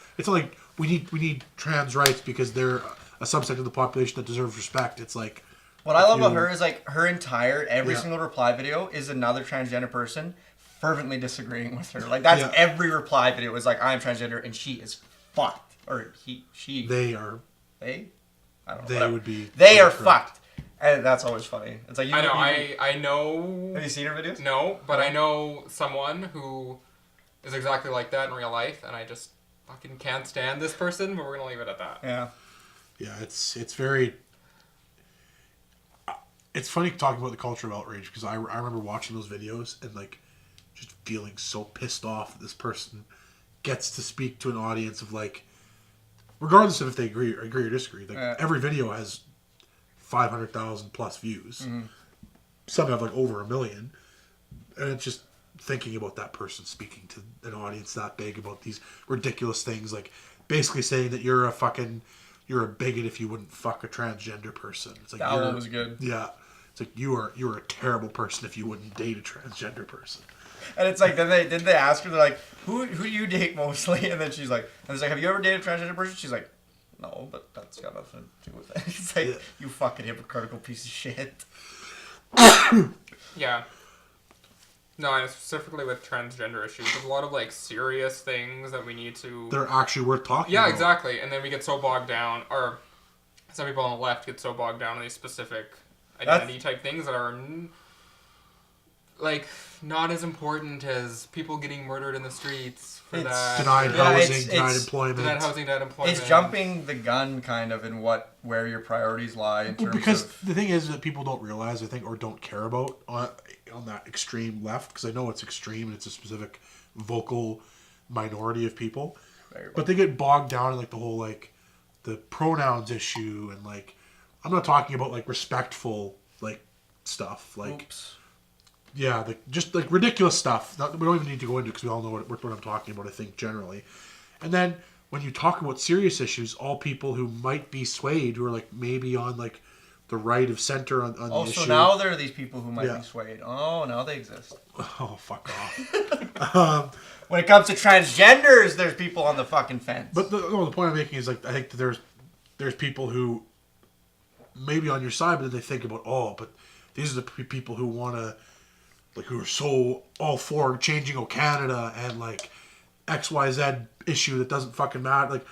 we need trans rights because they're a subset of the population that deserves respect. It's like, what I love about her is like her entire every single reply video is another transgender person fervently disagreeing with her. Like that's every reply video is like, I'm transgender and she is fucked, or she they are they I don't know. They whatever. would be. They are fucked, and that's always funny. It's like, I know. Have you seen her videos? No, but I know someone who is exactly like that in real life, and I just fucking can't stand this person. But we're gonna leave it at that. Yeah. Yeah, it's very. It's funny talking about the culture of outrage, because I remember watching those videos and like just feeling so pissed off that this person gets to speak to an audience of like, regardless of if they agree or disagree, like every video has 500,000 plus views. Mm-hmm. Some have like over 1 million, and it's just thinking about that person speaking to an audience that big about these ridiculous things, like basically saying that you're a bigot if you wouldn't fuck a transgender person. It's like, that one was good. Yeah, it's like you are a terrible person if you wouldn't date a transgender person. And it's like, then they ask her, they're like, who do you date mostly? And then she's like, have you ever dated a transgender person? She's like, no, but that's got nothing to do with it. It's like, you fucking hypocritical piece of shit. Yeah. No, and specifically with transgender issues, there's a lot of like serious things that we need to. They're actually worth talking about. Yeah, exactly. And then we get so bogged down, or some people on the left get so bogged down on these specific identity type things that are like not as important as people getting murdered in the streets for that. Denied housing, denied employment. Denied housing, denied employment. It's jumping the gun kind of in where your priorities lie in terms because of... the thing is that people don't realize, I think, or don't care about on that extreme left, because I know it's extreme and it's a specific vocal minority of people, but they get bogged down in like the whole like the pronouns issue, and like I'm not talking about like respectful like stuff, like just like ridiculous stuff. We don't even need to go into, because we all know what I'm talking about, I think, generally. And then when you talk about serious issues, all people who might be swayed, who are like maybe on like the right of center on the issue. Oh, so now there are these people who might be swayed. Oh, now they exist. Oh, fuck off. When it comes to transgenders, there's people on the fucking fence. But the point I'm making is, like, I think that there's people who may be on your side, but then they think about, but these are the people who want to, like, who are so all for changing Canada and, like, XYZ issue that doesn't fucking matter. Like,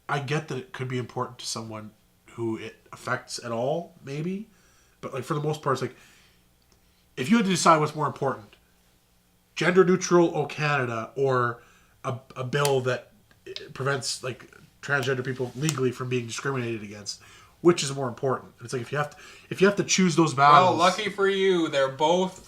I get that it could be important to someone who it affects at all, maybe. But, like, for the most part, it's like, if you had to decide what's more important, gender neutral Canada or a bill that prevents, like, transgender people legally from being discriminated against, which is more important? It's like, if you have to choose those battles. Well, lucky for you, they're both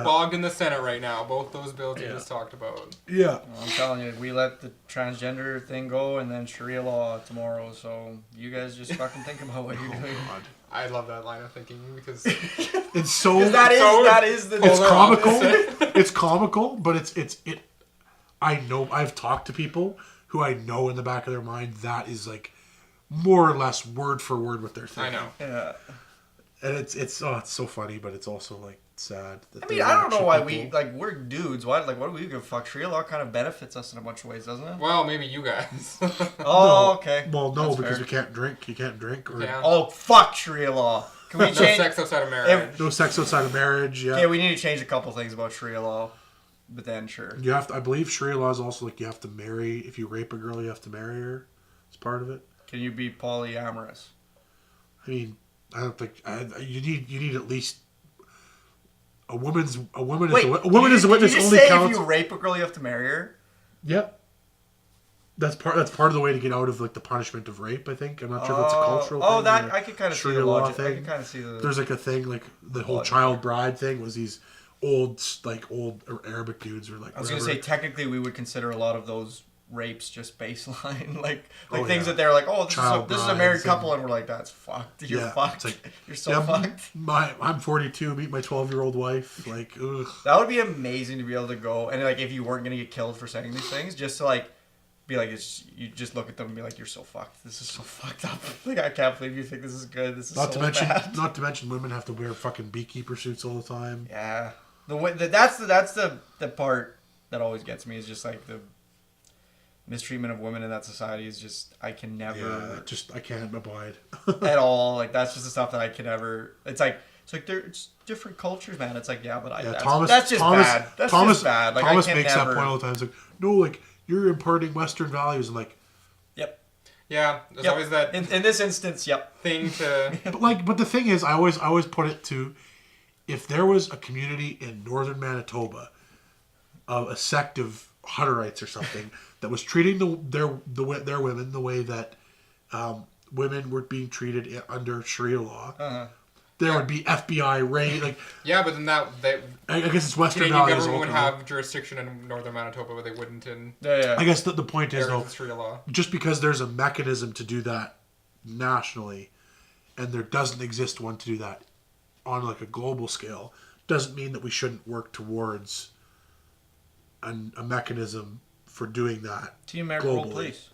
bogged in the Senate right now. Both those bills you just talked about. Yeah. Well, I'm telling you, we let the transgender thing go, and then Sharia law tomorrow. So you guys just fucking think about what you're doing. God. I love that line of thinking, because it's so that is the it's comical. It's comical, but it's I know, I've talked to people who I know in the back of their mind that is like more or less word for word what they're thinking. I know. Yeah. And it's so funny, but it's also like sad. That I mean, I don't know why we're dudes. Why what do we give a fuck? Sharia law kind of benefits us in a bunch of ways, doesn't it? Well, maybe you guys. Oh, okay. Well, no, That's because fair. we can't drink. You can't drink. Or Yeah. Oh, fuck Sharia law. Can we No change? sex outside of marriage. no sex outside of marriage. Yeah. Yeah, we need to change a couple things about Sharia law. But then, sure. You have to. I believe Sharia law is also like you have to marry. If you rape a girl, you have to marry her. It's part of it. Can you be polyamorous? I mean, I don't think you need at least a woman's a woman. Wait, a woman is a witness. Did you Only say counts. if you rape a girl, you have to marry her? Yep. That's part of the way to get out of like the punishment of rape. I think I'm not sure if it's a cultural. Oh, thing that or I could kind of see the Sharia law logic. I thing. could kind of see the. There's like a thing like the whole Logic. child bride thing was these old Arabic dudes were like. I was gonna whatever. say technically we would consider a lot of those rapes just baseline, like Oh, things yeah. that they're like, oh, Child this is a brides married and- couple, and we're like, that's fucked. You're Yeah, fucked. it's like, You're so yeah, fucked. I'm 42. Meet my 12-year-old wife. Like, ugh. That would be amazing to be able to go and like if you weren't gonna get killed for saying these things, just to like be like you just look at them and be like, you're so fucked. This is so fucked up. Like I can't believe you think this is good. This is Not so to mention, bad. not to mention, women have to wear fucking beekeeper suits all the time. Yeah, the way that's the part that always gets me is just like the mistreatment of women in that society is just I can never I can't abide. at all. Like that's just the stuff that I can never. It's it's different cultures, man. It's like yeah, but that's just bad. That's just bad. Like Thomas I can makes never. that point all the time. It's like, no, like you're imparting Western values, and like, Yep. Yeah, there's Yep. always that In this instance, yep. thing to. but the thing is, I always put it to, if there was a community in northern Manitoba, a sect of Hutterites or something that was treating their women the way that women were being treated under Sharia law. Uh-huh. There would be FBI raid. Like, Yeah, but then I guess it's Western Canadian values. government would ultimately. have jurisdiction in northern Manitoba, but they wouldn't in Yeah. I guess the point is areas though, of Sharia law. just because there's a mechanism to do that nationally, and there doesn't exist one to do that on like a global scale, doesn't mean that we shouldn't work towards a mechanism for doing that. Team American World globally. Police.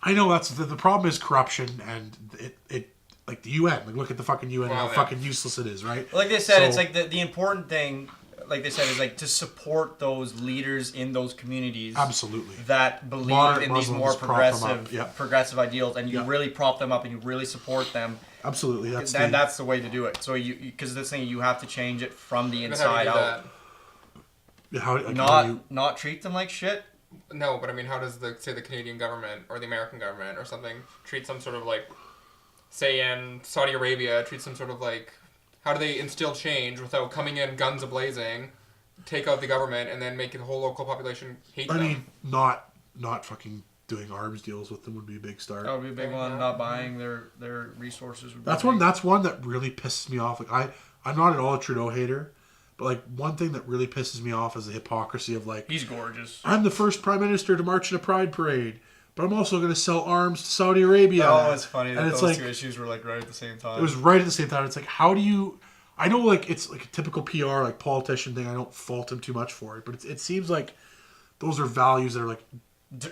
I know that's the problem is corruption, and it like the UN. Like look at the fucking UN and Wow, how yeah. fucking useless it is, right? Like they said, So- it's like the important thing, like they said, is like to support those leaders in those communities. Absolutely. That believe Moderate in these Muslims more prop them up, progressive, yeah. progressive ideals, and you Yeah. really prop them up and you really support them. Absolutely. That's the way to do it. So because this thing, you have to change it from the But how do you inside do out. how do you, Not treat them like shit. that? No, but I mean, how does the Canadian government or the American government or something treat some sort of like, say in Saudi Arabia, treat some sort of like, how do they instill change without coming in guns a-blazing, take out the government, and then make the whole local population hate I them? mean, not fucking doing arms deals with them would be a big start. That would be a big one. Not buying their resources. Would be That's big. one. That's one that really pisses me off. Like I'm not at all a Trudeau hater, but like one thing that really pisses me off is the hypocrisy of like He's gorgeous. I'm the first prime minister to march in a pride parade, but I'm also going to sell arms to Saudi Arabia. Oh, it's funny that and it's those like two issues were like right at the same time. it was right at the same time. It's like how do you? I know like it's like a typical PR like politician thing. I don't fault him too much for it, but it seems like those are values that are like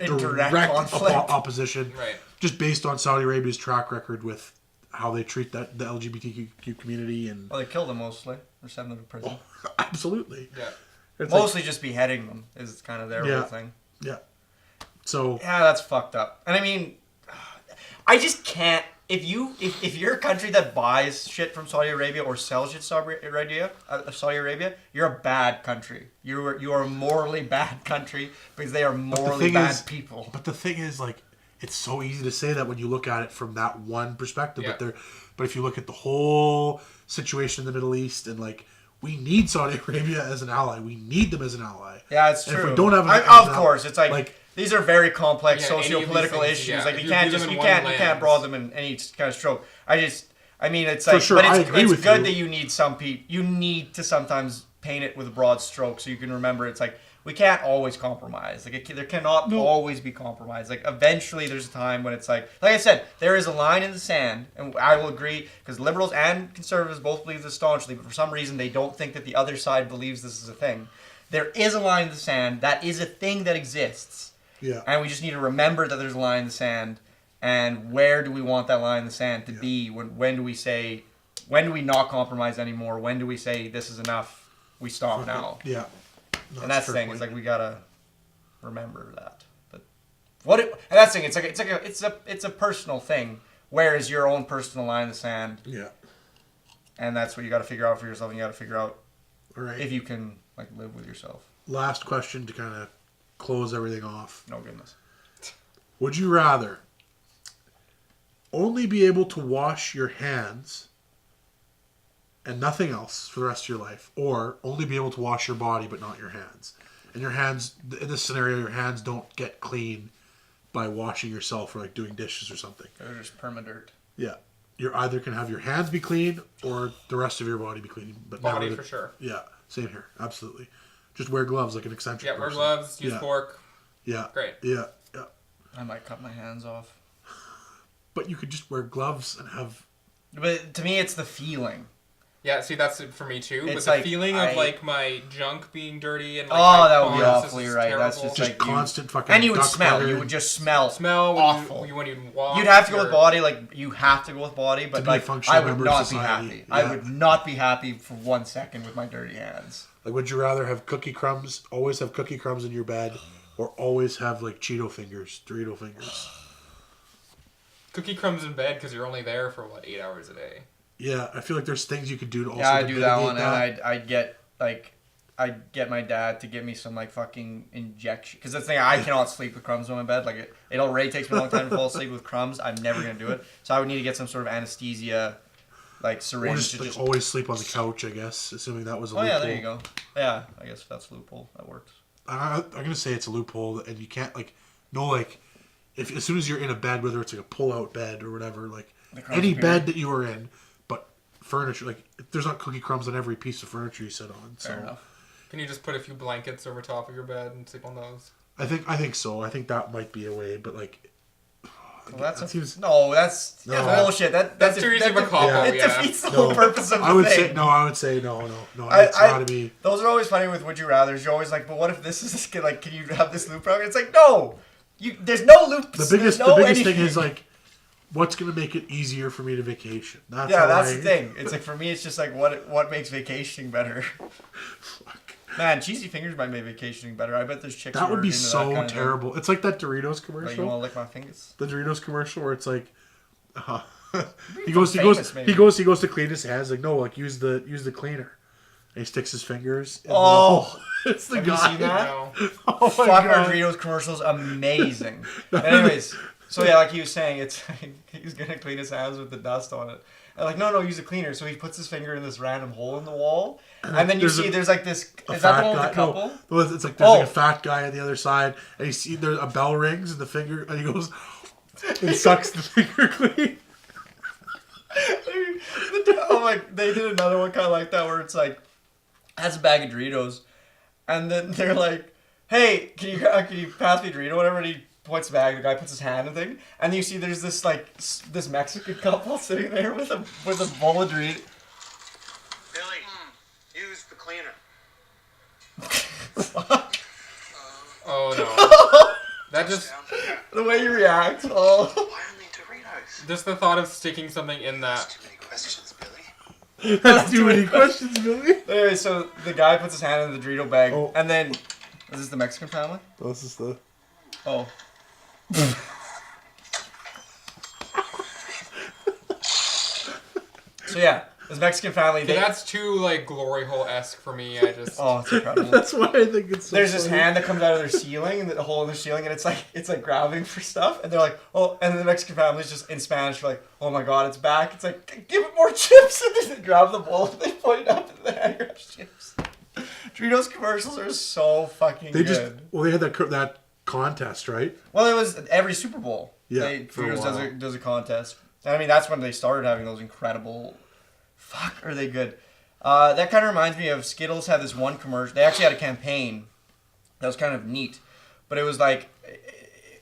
in direct direct conflict. opposition, Right. just based on Saudi Arabia's track record with how they treat the LGBTQ community and Well, they killed them mostly. Or sent them to prison. absolutely. Yeah. It's Mostly just beheading them is kind of their Yeah. whole thing. like, yeah. So Yeah, that's fucked up. And I mean, I just can't. If you're a country that buys shit from Saudi Arabia or sells shit to Saudi Arabia, you're a bad country. You are a morally bad country because they are morally thing bad is- people. But the thing is, like, it's so easy to say that when you look at it from that one perspective. Yeah. But if you look at the whole situation in the Middle East and like, we need Saudi Arabia as an ally. We need them as an ally. Yeah, it's And true. if we don't have Of course, it's like these are very complex Yeah, any of these socio-political things, issues. yeah, Like if you you can't view just them in you one can't lens. broad them in any kind of stroke. I mean, it's For like, sure, but I it's agree with good you. that you need some people. You need to sometimes paint it with a broad stroke so you can remember. It's like we can't always compromise. Like there cannot always be compromise. Like eventually, there's a time when it's like I said, there is a line in the sand, and I will agree because liberals and conservatives both believe this staunchly, but for some reason they don't think that the other side believes this is a thing. There is a line in the sand. That is a thing that exists. Yeah. And we just need to remember that there's a line in the sand. And where do we want that line in the sand to be? When do we say when do we not compromise anymore? When do we say this is enough? We stop now. Yeah. And that's the thing. It's like we gotta remember that. But and that's the thing. It's a personal thing. Where is your own personal line in the sand? Yeah. And that's what you got to figure out for yourself. And you got to figure out Right. if you can like live with yourself. Last question to kind of close everything off. No goodness. Would you rather only be able to wash your hands and nothing else for the rest of your life, or only be able to wash your body but not your hands? And your hands, in this scenario, your hands don't get clean by washing yourself or like doing dishes or something. They're just perma-dirt. Yeah. You're either can have your hands be clean or the rest of your body be clean. But Body for sure. Yeah, same here. Absolutely. Just wear gloves like an eccentric Yeah, wear person. gloves, use fork. Yeah. Great. Yeah. I might cut my hands off. But you could just wear gloves and have... But to me, it's the feeling. Yeah, see, that's it for me too. It's but the like, feeling of like my junk being dirty and like that would be palms, awfully this is right. That's terrible. just Just like constant fucking... and you would duck smell. butter. You would just smell. awful. Awful. When you walk, You'd have to go with body. Like you have to go with body, but be a like functional I would member of not be society. happy. Yeah. I would not be happy for 1 second with my dirty hands. Like, would you rather have cookie crumbs, always have cookie crumbs in your bed, or always have, like, Cheeto fingers, Dorito fingers? Cookie crumbs in bed because you're only there for 8 hours a day. Yeah, I feel like there's things you could do to also Yeah, I do that mitigate one, that. and I'd get my dad to give me some like fucking injection because that's the thing. I cannot sleep with crumbs on my bed. Like it already takes me a long time to fall asleep with crumbs. I'm never gonna do it. So I would need to get some sort of anesthesia, like syringe. Or just, to like, just... always sleep on the couch, I guess, assuming that was a loophole. yeah, there you go. Yeah, I guess that's a loophole. That works. I'm gonna say it's a loophole, and you can't if as soon as you're in a bed, whether it's like a pull-out bed or whatever, like any bed that you are in, but furniture, like there's not cookie crumbs on every piece of furniture you sit on. So Fair enough. Can you just put a few blankets over top of your bed and sleep on those? I think so. I think that might be a way, but like. Well, that's No. that's bullshit. That's too easy of a cop-out, It yeah. defeats the whole purpose of the I would thing. say no. It's gotta be. Those are always funny with Would You Rathers. You're always like, but what if this is like, can you have this loop program? It's like, no, there's no loops. The biggest anything. thing is like, what's gonna make it easier for me to vacation? That's the thing. It's like for me, it's just like what makes vacationing better. Man, cheesy fingers might make vacationing better. I bet there's chicks. That would be into so that kind of terrible. It's like that Doritos Like, commercial. you want to lick my fingers? The Doritos commercial where it's like, he famous, goes to clean his hands. Like, no, like use the cleaner. And he sticks his fingers. In it's the Have guy. you seen that? No. Oh my Fuck, our God. Doritos commercial's amazing. But anyways, so yeah, like he was saying, it's he's gonna clean his hands with the dust on it. And like, no, use a cleaner. So he puts his finger in this random hole in the wall, and then you see there's like this. Is that the one with the couple? No, it's like there's like a fat guy on the other side, and you see there's a bell rings and the finger, and he goes and sucks the finger clean. Oh my! They did another one kind of like that where it's like has a bag of Doritos, and then they're like, "Hey, can you pass me a Dorito?" Whatever. And he points the bag. The guy puts his hand in the thing, and you see there's this like this Mexican couple sitting there with a bowl of Doritos. Billy, use the cleaner. Oh no. That just The way you react. Oh. Why only Doritos? just the thought of sticking something in that. Too many questions, Billy. That's too many questions, Billy. Anyway, so the guy puts his hand in the Dorito bag, Oh. and then is this the Mexican family? This is the. Oh. So yeah, this Mexican family. Okay, that's too like glory hole-esque for me. I just Oh, it's incredible. That's why I think it's so There's this funny. hand that comes out of their ceiling, and the hole in the ceiling, and it's like grabbing for stuff, and they're like, oh, and then the Mexican family's just in Spanish, like, oh my god, it's back. It's like, give it more chips, and then they grab the bowl, and they point it up, and the hand grabs chips. Doritos commercials are so fucking They good. they had that contest, right? Well, it was every Super Bowl. Yeah, for a Doritos while. does a contest. And I mean, that's when they started having those incredible. Fuck, are they good? That kind of reminds me of Skittles had this one commercial. They actually had a campaign that was kind of neat, but it was like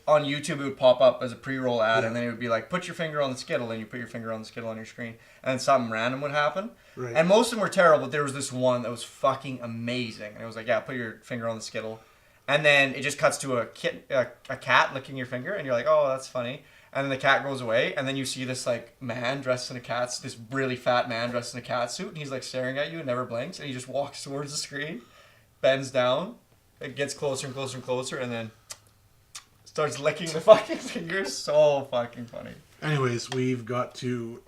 on YouTube it would pop up as a pre-roll ad, and then it would be like, put your finger on the Skittle, and you put your finger on the Skittle on your screen, and then something random would happen. Right. And most of them were terrible, but there was this one that was fucking amazing, and it was like, yeah, put your finger on the Skittle. And then it just cuts to a cat licking your finger, and you're like, oh, that's funny. And then the cat goes away, and then you see this like man dressed in this really fat man dressed in a cat suit, and he's like staring at you and never blinks, and he just walks towards the screen, bends down, it gets closer and closer and closer, and then starts licking the fucking fingers. So fucking funny. Anyways, we've got to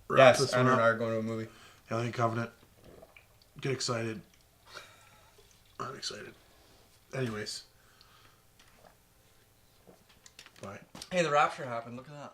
wrap this one Andrew and I up. are going to a movie. Alien Covenant. Get excited. I'm excited. Anyways. Bye. Hey, the rapture happened. Look at that.